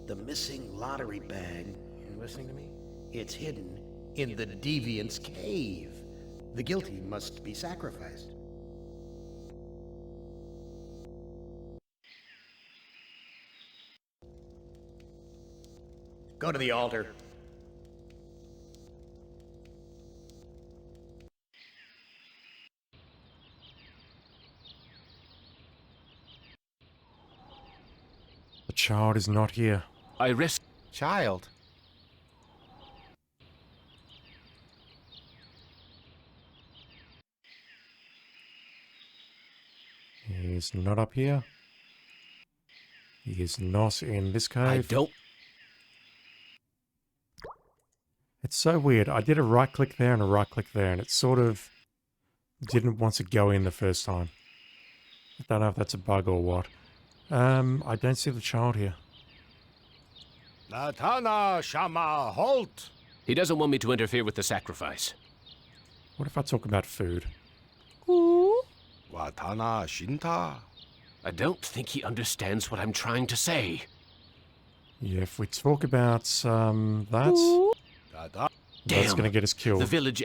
The missing lottery bag. You listening to me? It's hidden in the Deviant's cave. The guilty must be sacrificed. Go to the altar. The child is not here. I risk... Child. He's not up here. He is not in this cave. I don't... It's so weird. I did a right click there and a right click there, and it sort of didn't want to go in the first time. I don't know if that's a bug or what. I don't see the child here. Natana Shama Halt. He doesn't want me to interfere with the sacrifice. What if I talk about food? Watana Shinta. I don't think he understands what I'm trying to say. Yeah, if we talk about that, Dada. that's Damn. going to get us killed. The village...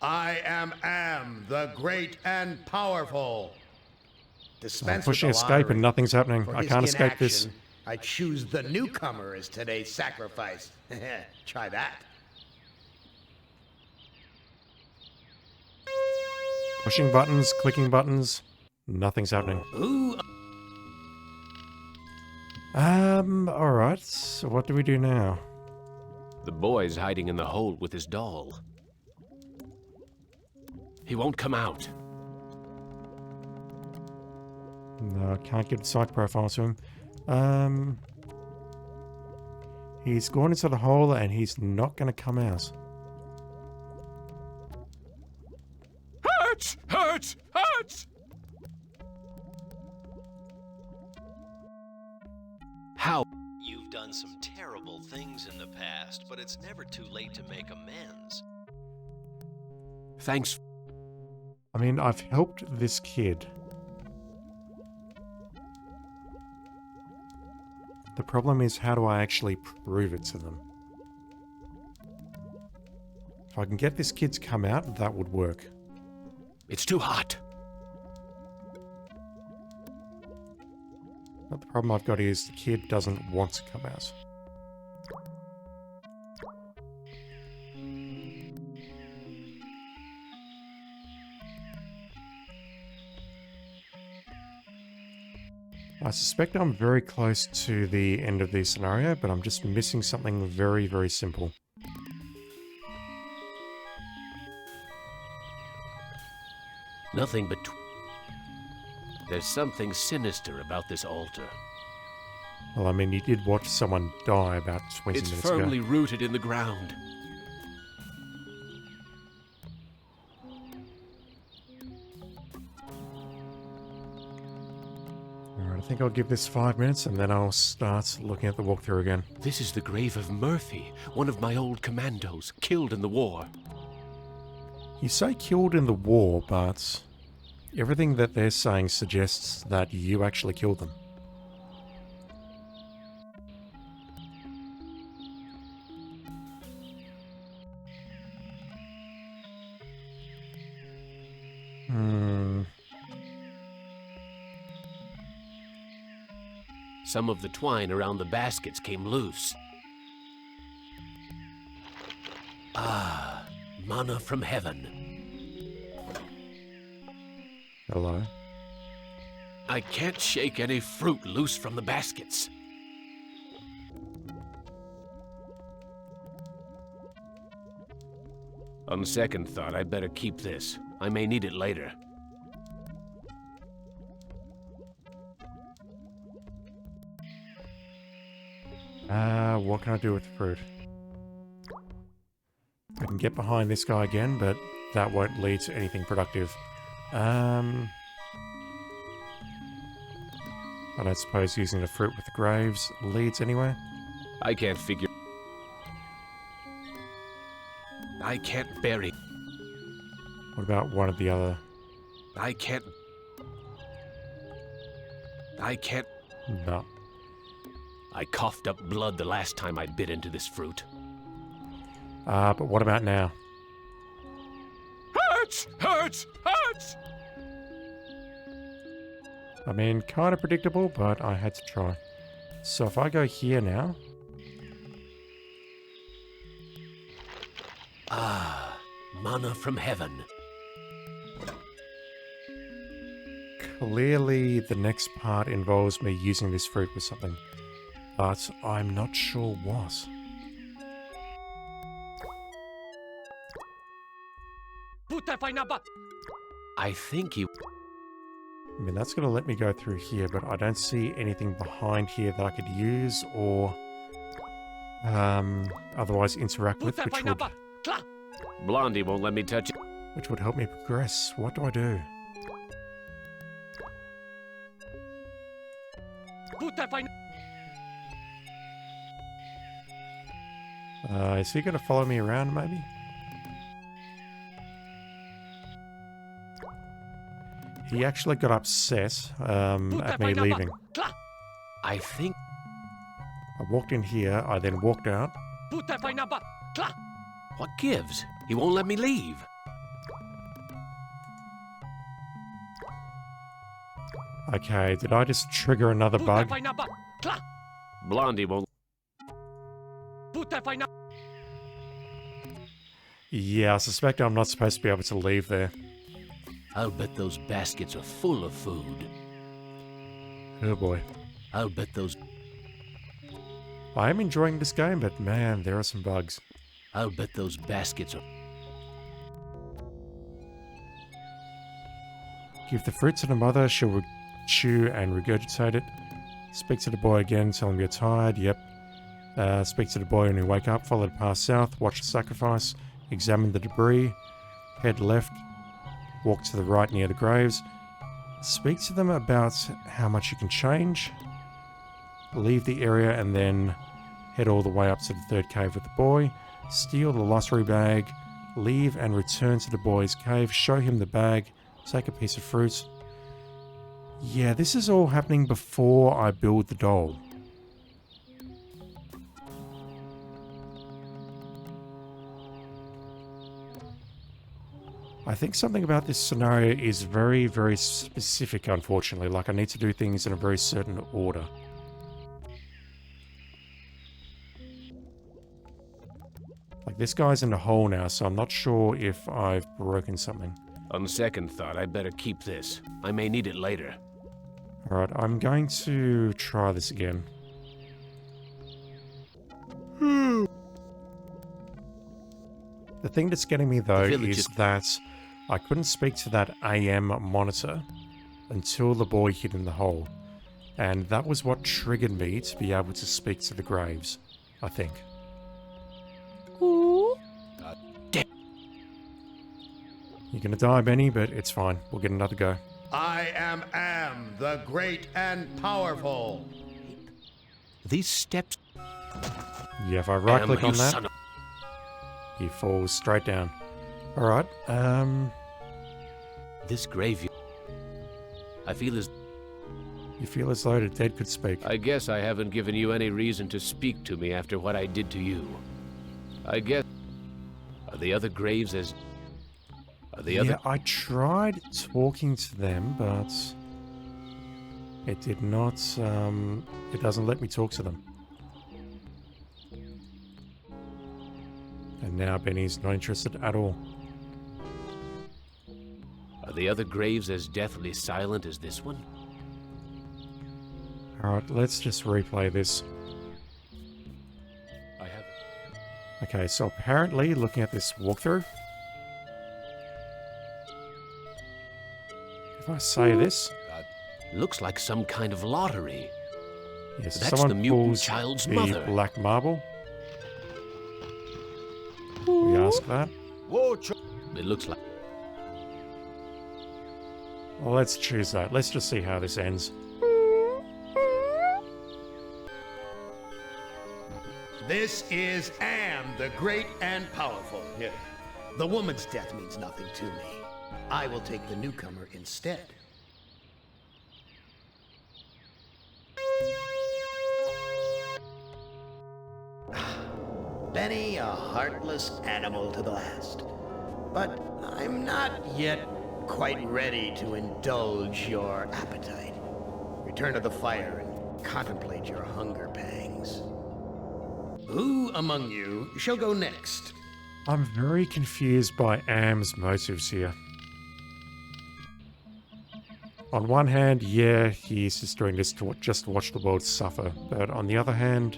I am the great and powerful. I'm Dispense pushing with the escape lottery. and nothing's happening. For I his can't escape this. inaction, I choose the newcomer as today's sacrifice. Try that. Pushing buttons, clicking buttons, nothing's happening. Ooh. Alright, so what do we do now? The boy's hiding in the hole with his doll. He won't come out. No, I can't get the psych profile to him. He's gone into the hole and he's not going to come out. Hurts! Hurts! Hurts! How? You've done some terrible things in the past, but it's never too late to make amends. Thanks. I mean, I've helped this kid. The problem is, how do I actually prove it to them? If I can get this kid to come out, that would work. It's too hot. But the problem I've got is the kid doesn't want to come out. I suspect I'm very close to the end of the scenario, but I'm just missing something very, very simple. Nothing but... There's something sinister about this altar. Well, I mean, you did watch someone die about 20 It's minutes firmly ago. rooted in the ground. Alright, I think I'll give this 5 minutes and then I'll start looking at the walkthrough again. This is the grave of Murphy, one of my old commandos, killed in the war. You say killed in the war, but everything that they're saying suggests that you actually killed them. Some of the twine around the baskets came loose. Ah, manna from heaven. Hello? I can't shake any fruit loose from the baskets. On second thought, I'd better keep this. I may need it later. What can I do with the fruit? I can get behind this guy again, but that won't lead to anything productive. I don't suppose using the fruit with the graves leads anywhere. I can't figure... I can't bury... What about one of the other? I can't... No. I coughed up blood the last time I bit into this fruit. But what about now? Hurts! Hurts! Hurts! I mean, kind of predictable, but I had to try. So if I go here now... Ah, manna from heaven. Clearly, the next part involves me using this fruit with something. But I'm not sure what. I think he... I mean, that's going to let me go through here, but I don't see anything behind here that I could use or otherwise interact with, Blondie won't let me touch it. which would help me progress. What do I do? Is he going to follow me around, maybe? He actually got upset at me leaving. I think... I walked in here, I then walked out. What gives? He won't let me leave. Okay, did I just trigger another bug? Blondie won't... Yeah, I suspect I'm not supposed to be able to leave there. I'll bet those baskets are full of food. Oh boy. I'll bet those... I am enjoying this game, but man, there are some bugs. I'll bet those baskets are... Give the fruit to the mother, she'll chew and regurgitate it. Speak to the boy again, tell him you're tired, yep. Speak to the boy when you wake up, follow the path south, watch the sacrifice, examine the debris, head left, walk to the right near the graves. Speak to them about how much you can change. Leave the area and then head all the way up to the third cave with the boy. Steal the lottery bag. Leave and return to the boy's cave. Show him the bag. Take a piece of fruit. Yeah, this is all happening before I build the doll. I think something about this scenario is very, very specific, unfortunately. Like, I need to do things in a very certain order. Like, this guy's in a hole now, so I'm not sure if I've broken something. On second thought, I'd better keep this. I may need it later. Alright, I'm going to try this again. The thing that's getting me, though, is that I couldn't speak to that AM monitor until the boy hid in the hole. And that was what triggered me to be able to speak to the graves, I think. You're gonna die, Benny, but it's fine. We'll get another go. I am the great and powerful. These steps... Yeah, if I right-click on that, son of... he falls straight down. Alright, This graveyard... I feel as... You feel as though the dead could speak. I guess I haven't given you any reason to speak to me after what I did to you. I guess... Are the other graves as... Are the other... Yeah, I tried talking to them, but... It did not, it doesn't let me talk to them. And now Benny's not interested at all. Are the other graves as deathly silent as this one? Alright, let's just replay this. I have it. Okay, so apparently, looking at this walkthrough, if I say this, Looks like some kind of lottery. yes, That's someone the mutant pulls child's the mother. black marble. We ask that. Whoa, ch- It looks like. Well, let's choose that. Let's just see how this ends. This is Am, the great and powerful. Yeah. The woman's death means nothing to me. I will take the newcomer instead. Benny, a heartless animal to the last. But I'm not yet quite ready to indulge your appetite. Return to the fire and contemplate your hunger pangs. Who among you shall go next? I'm very confused by Am's motives here. On one hand, yeah, he's just doing this to just watch the world suffer. But on the other hand,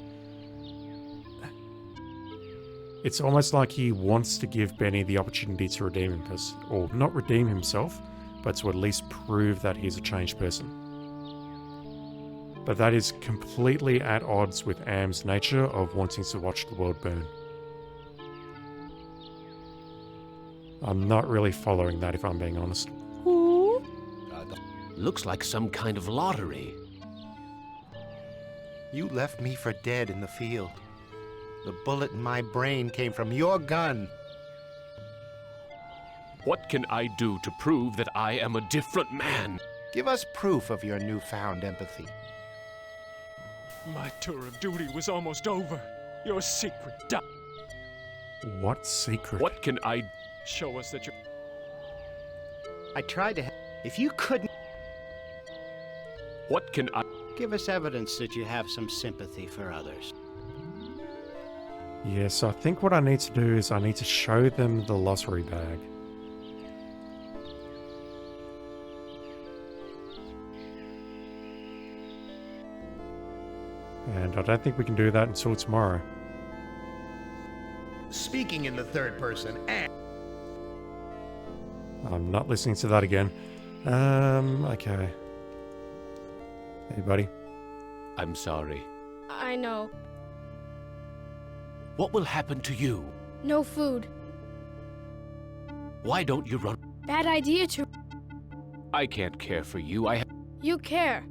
it's almost like he wants to give Benny the opportunity to redeem him, or not redeem himself, but to at least prove that he's a changed person. But that is completely at odds with Am's nature of wanting to watch the world burn. I'm not really following that, if I'm being honest. Looks like some kind of lottery. You left me for dead in the field. The bullet in my brain came from your gun. What can I do to prove that I am a different man? Give us proof of your newfound empathy. My tour of duty was almost over. Your secret died. What secret? What can I Show us that you're. I tried to. If you couldn't, What can I give us evidence that you have some sympathy for others. Yeah, so I think what I need to do is I need to show them the lottery bag. And I don't think we can do that until tomorrow. Speaking in the third person, Am. I'm not listening to that again. Okay. Hey, buddy. I'm sorry. I know. What will happen to you? No food. Why don't you run? Bad idea to. I can't care for you. You care.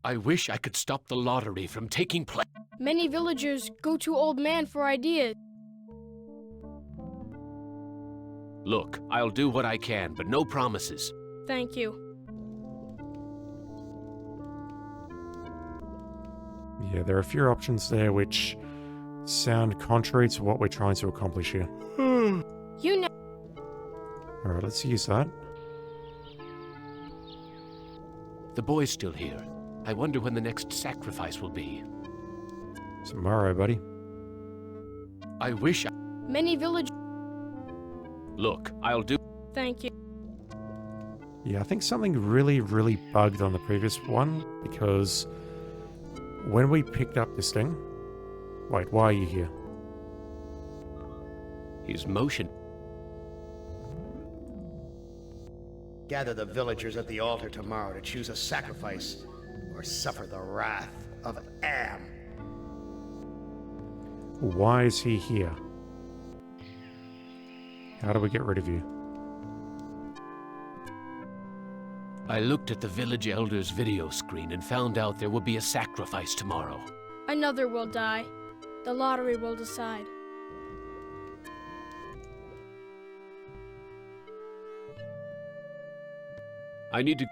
I wish I could stop the lottery from taking place. Many villagers go to Old Man for ideas. Look, I'll do what I can, but no promises. Thank you. Yeah, there are a few options there which sound contrary to what we're trying to accomplish here. You know. Alright, let's use that. The boy's still here. I wonder when the next sacrifice will be. Tomorrow, buddy. I wish I... Many villagers. Look, I'll do... Thank you. Yeah, I think something really, really bugged on the previous one, because when we picked up this thing... Wait, why are you here? His motion... Gather the villagers at the altar tomorrow to choose a sacrifice or suffer the wrath of Am. Why is he here? How do we get rid of you? I looked at the village elder's video screen and found out there will be a sacrifice tomorrow. Another will die. The lottery will decide. I need to...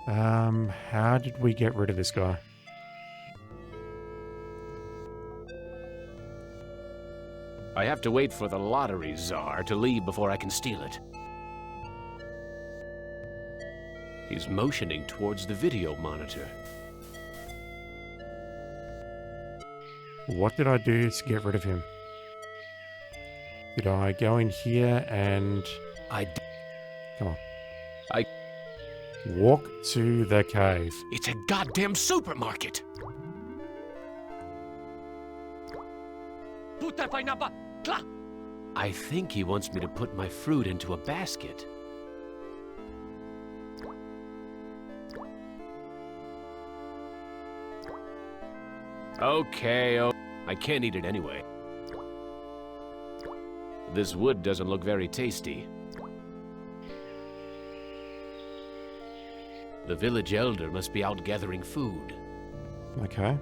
How did we get rid of this guy? I have to wait for the lottery czar to leave before I can steal it. He's motioning towards the video monitor. What did I do to get rid of him? Did I go in here and... I... Come on. Walk to the cave. It's a goddamn supermarket! I think he wants me to put my fruit into a basket. Okay, I can't eat it anyway. This wood doesn't look very tasty. The village elder must be out gathering food. Okay.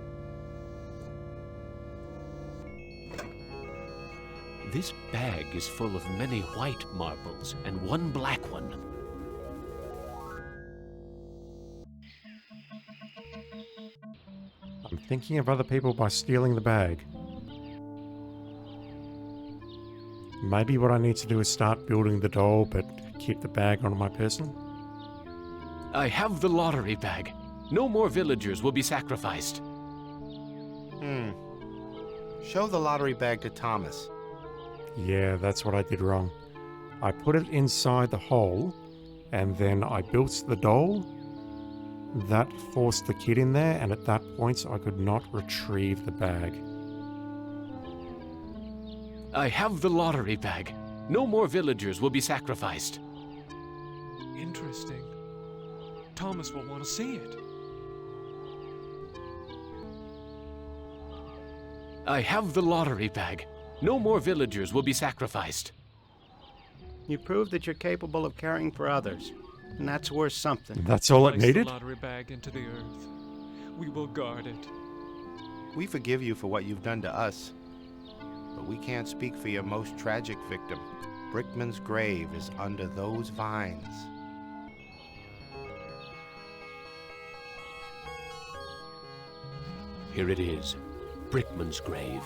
This bag is full of many white marbles and one black one. I'm thinking of other people by stealing the bag. Maybe what I need to do is start building the doll, but keep the bag on my person? I have the lottery bag. No more villagers will be sacrificed. Show the lottery bag to Thomas. Yeah, that's what I did wrong. I put it inside the hole, and then I built the doll. That forced the kid in there, and at that point I could not retrieve the bag. I have the lottery bag. No more villagers will be sacrificed. Interesting. Thomas will want to see it. I have the lottery bag. No more villagers will be sacrificed. You prove that you're capable of caring for others, and that's worth something. That's all it Place needed? the lottery bag into the earth. We will guard it. We forgive you for what you've done to us, but we can't speak for your most tragic victim. Brickman's grave is under those vines. Here it is. Brickman's grave.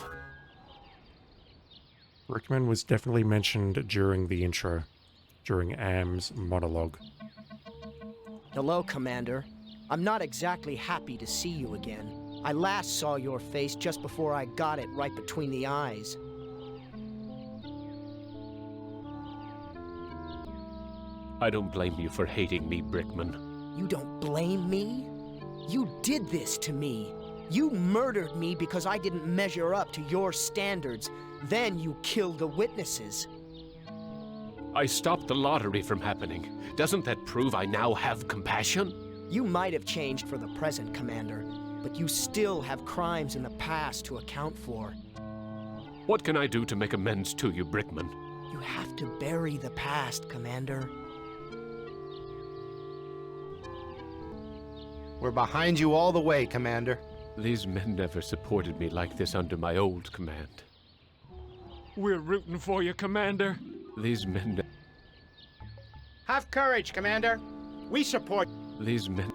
Brickman was definitely mentioned during the intro, during Am's monologue. Hello, Commander. I'm not exactly happy to see you again. I last saw your face just before I got it right between the eyes. I don't blame you for hating me, Brickman. You don't blame me? You did this to me. You murdered me because I didn't measure up to your standards. Then you killed the witnesses. I stopped the lottery from happening. Doesn't that prove I now have compassion? You might have changed for the present, Commander, but you still have crimes in the past to account for. What can I do to make amends to you, Brickman? You have to bury the past, Commander. We're behind you all the way, Commander. These men never supported me like this under my old command. We're rooting for you, Commander. These men... Have courage, Commander. We support. These men...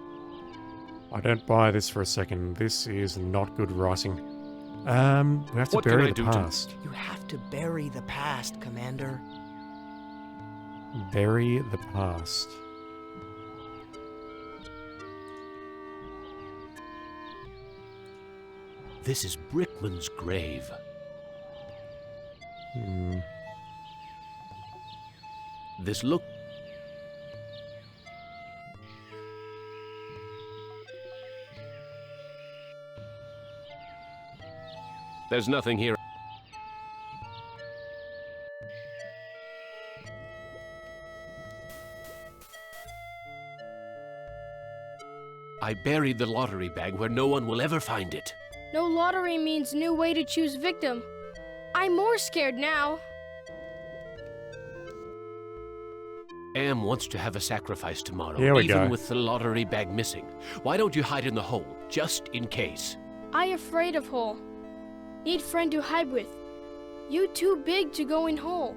I don't buy this for a second. This is not good writing. We have to What can bury I the do to- past. You have to bury the past, Commander. Bury the past. This is Brickman's grave. This look... There's nothing here. I buried the lottery bag where no one will ever find it. No lottery means new way to choose victim. I'm more scared now. Am wants to have a sacrifice tomorrow, Here we even go. with the lottery bag missing. Why don't you hide in the hole, just in case? I afraid of hole. Need friend to hide with. You too big to go in hole.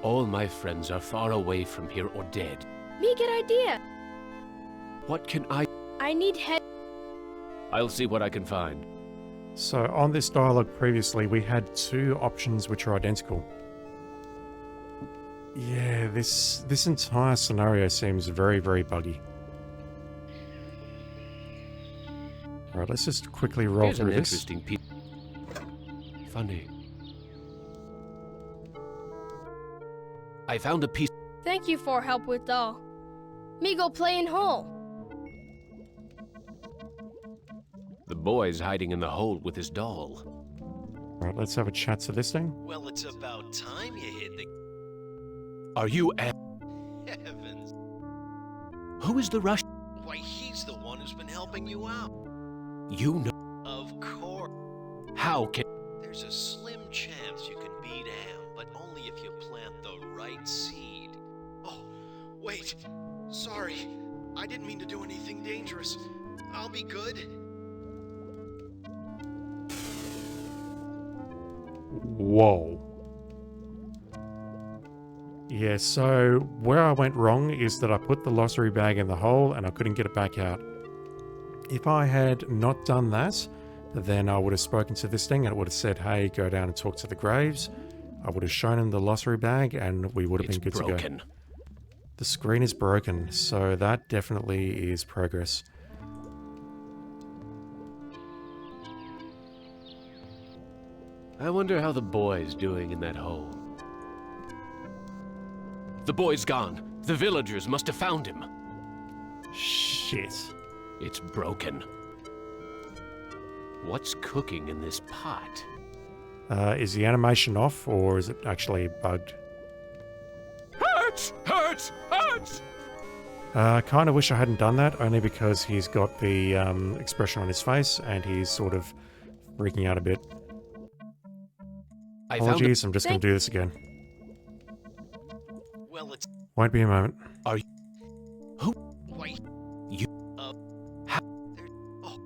All my friends are far away from here or dead. Me get idea. What can I need head. I'll see what I can find. So on this dialogue previously, we had two options which are identical. Yeah, this entire scenario seems very, very buggy. Alright, let's just quickly roll Here's an through this. interesting piece. Funny. I found a piece. Thank you for help with doll. Me go play in hole. The boy's hiding in the hole with his doll. Right, let's have a chat to this thing. Well, it's about time you hit the Are you Am? heavens. Who is the Russian? Why, he's the one who's been helping you out. You know. Of course. How can... There's a slim chance you can beat Am, but only if you plant the right seed. Oh, wait. Sorry. I didn't mean to do anything dangerous. I'll be good. Whoa. Yeah, so where I went wrong is that I put the lottery bag in the hole and I couldn't get it back out. If I had not done that, then I would have spoken to this thing and it would have said, hey, go down and talk to the graves. I would have shown him the lottery bag and we would have been good to go. The screen is broken, so that definitely is progress. I wonder how the boy's doing in that hole. The boy's gone. The villagers must have found him. Shit. It's broken. What's cooking in this pot? Is the animation off or is it actually bugged? Hurts! Hurts! Hurts! I kind of wish I hadn't done that, only because he's got the expression on his face and he's sort of freaking out a bit. Apologies, I'm just going to do this again. Well, it's... Won't be a moment. Are you... Who? Wait. You... How? Oh,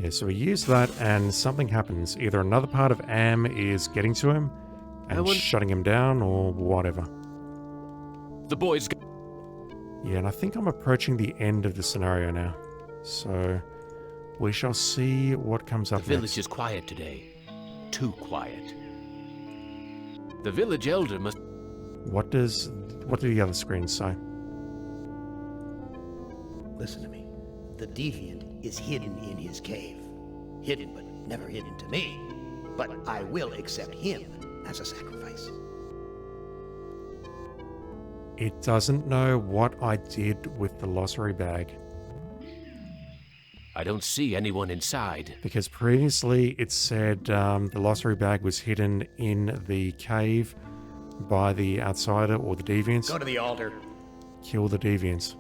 Yeah, so we use that and something happens. Either another part of Am is getting to him and shutting him down or whatever. The boy's... Yeah, and I think I'm approaching the end of the scenario now. So we shall see what comes up The village next. is quiet today. Too quiet. The village elder must... What do the other screens say? Listen to me. The deviant is hidden in his cave. Hidden, but never hidden to me. But I will accept him as a sacrifice. It doesn't know what I did with the lottery bag. I don't see anyone inside. Because previously it said the lottery bag was hidden in the cave by the outsider or the deviants. Go to the altar. Kill the deviants.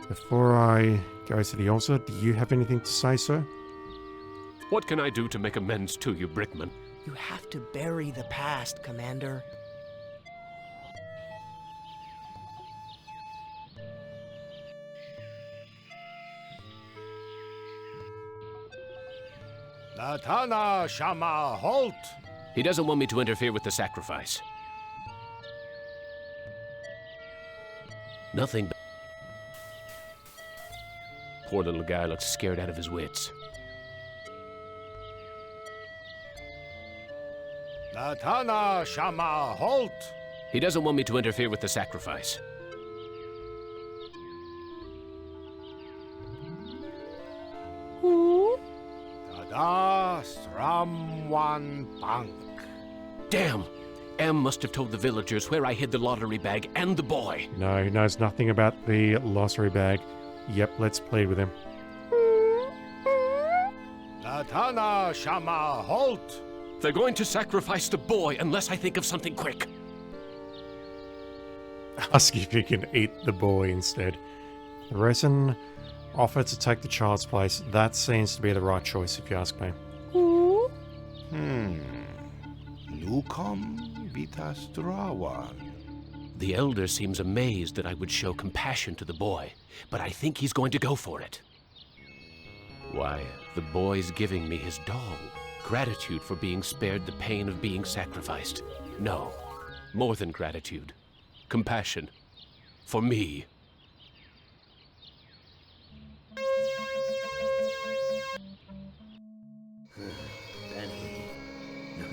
Before I go to the altar, do you have anything to say, sir? What can I do to make amends to you, Brickman? You have to bury the past, Commander. Latana Shama, halt! He doesn't want me to interfere with the sacrifice. Nothing but... Poor little guy looks scared out of his wits. Latana Shama, halt! He doesn't want me to interfere with the sacrifice. Tada Stramwan Punk. Damn! Em must have told the villagers where I hid the lottery bag and the boy. No, he knows nothing about the lottery bag. Yep, let's plead with him. Latana Shama, halt! They're going to sacrifice the boy unless I think of something quick. Ask if he can eat the boy instead. The resin offer to take the child's place. That seems to be the right choice, if you ask me. Lukom Vitastrawan. The elder seems amazed that I would show compassion to the boy, but I think he's going to go for it. Why, the boy's giving me his doll. Gratitude for being spared the pain of being sacrificed. No, more than gratitude. Compassion. For me. Benny. No.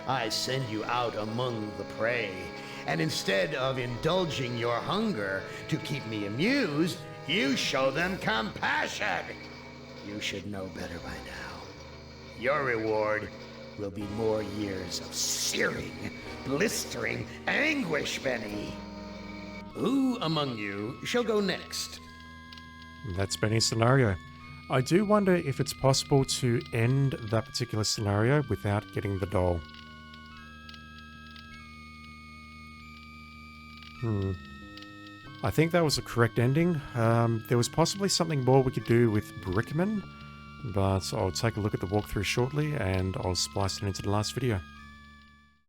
I send you out among the prey, and instead of indulging your hunger to keep me amused, You show them compassion. You should know better by now. Your reward will be more years of searing, blistering anguish, Benny. Who among you shall go next? That's Benny's scenario. I do wonder if it's possible to end that particular scenario without getting the doll. I think that was a correct ending. There was possibly something more we could do with Brickman, but I'll take a look at the walkthrough shortly and I'll splice it into the last video.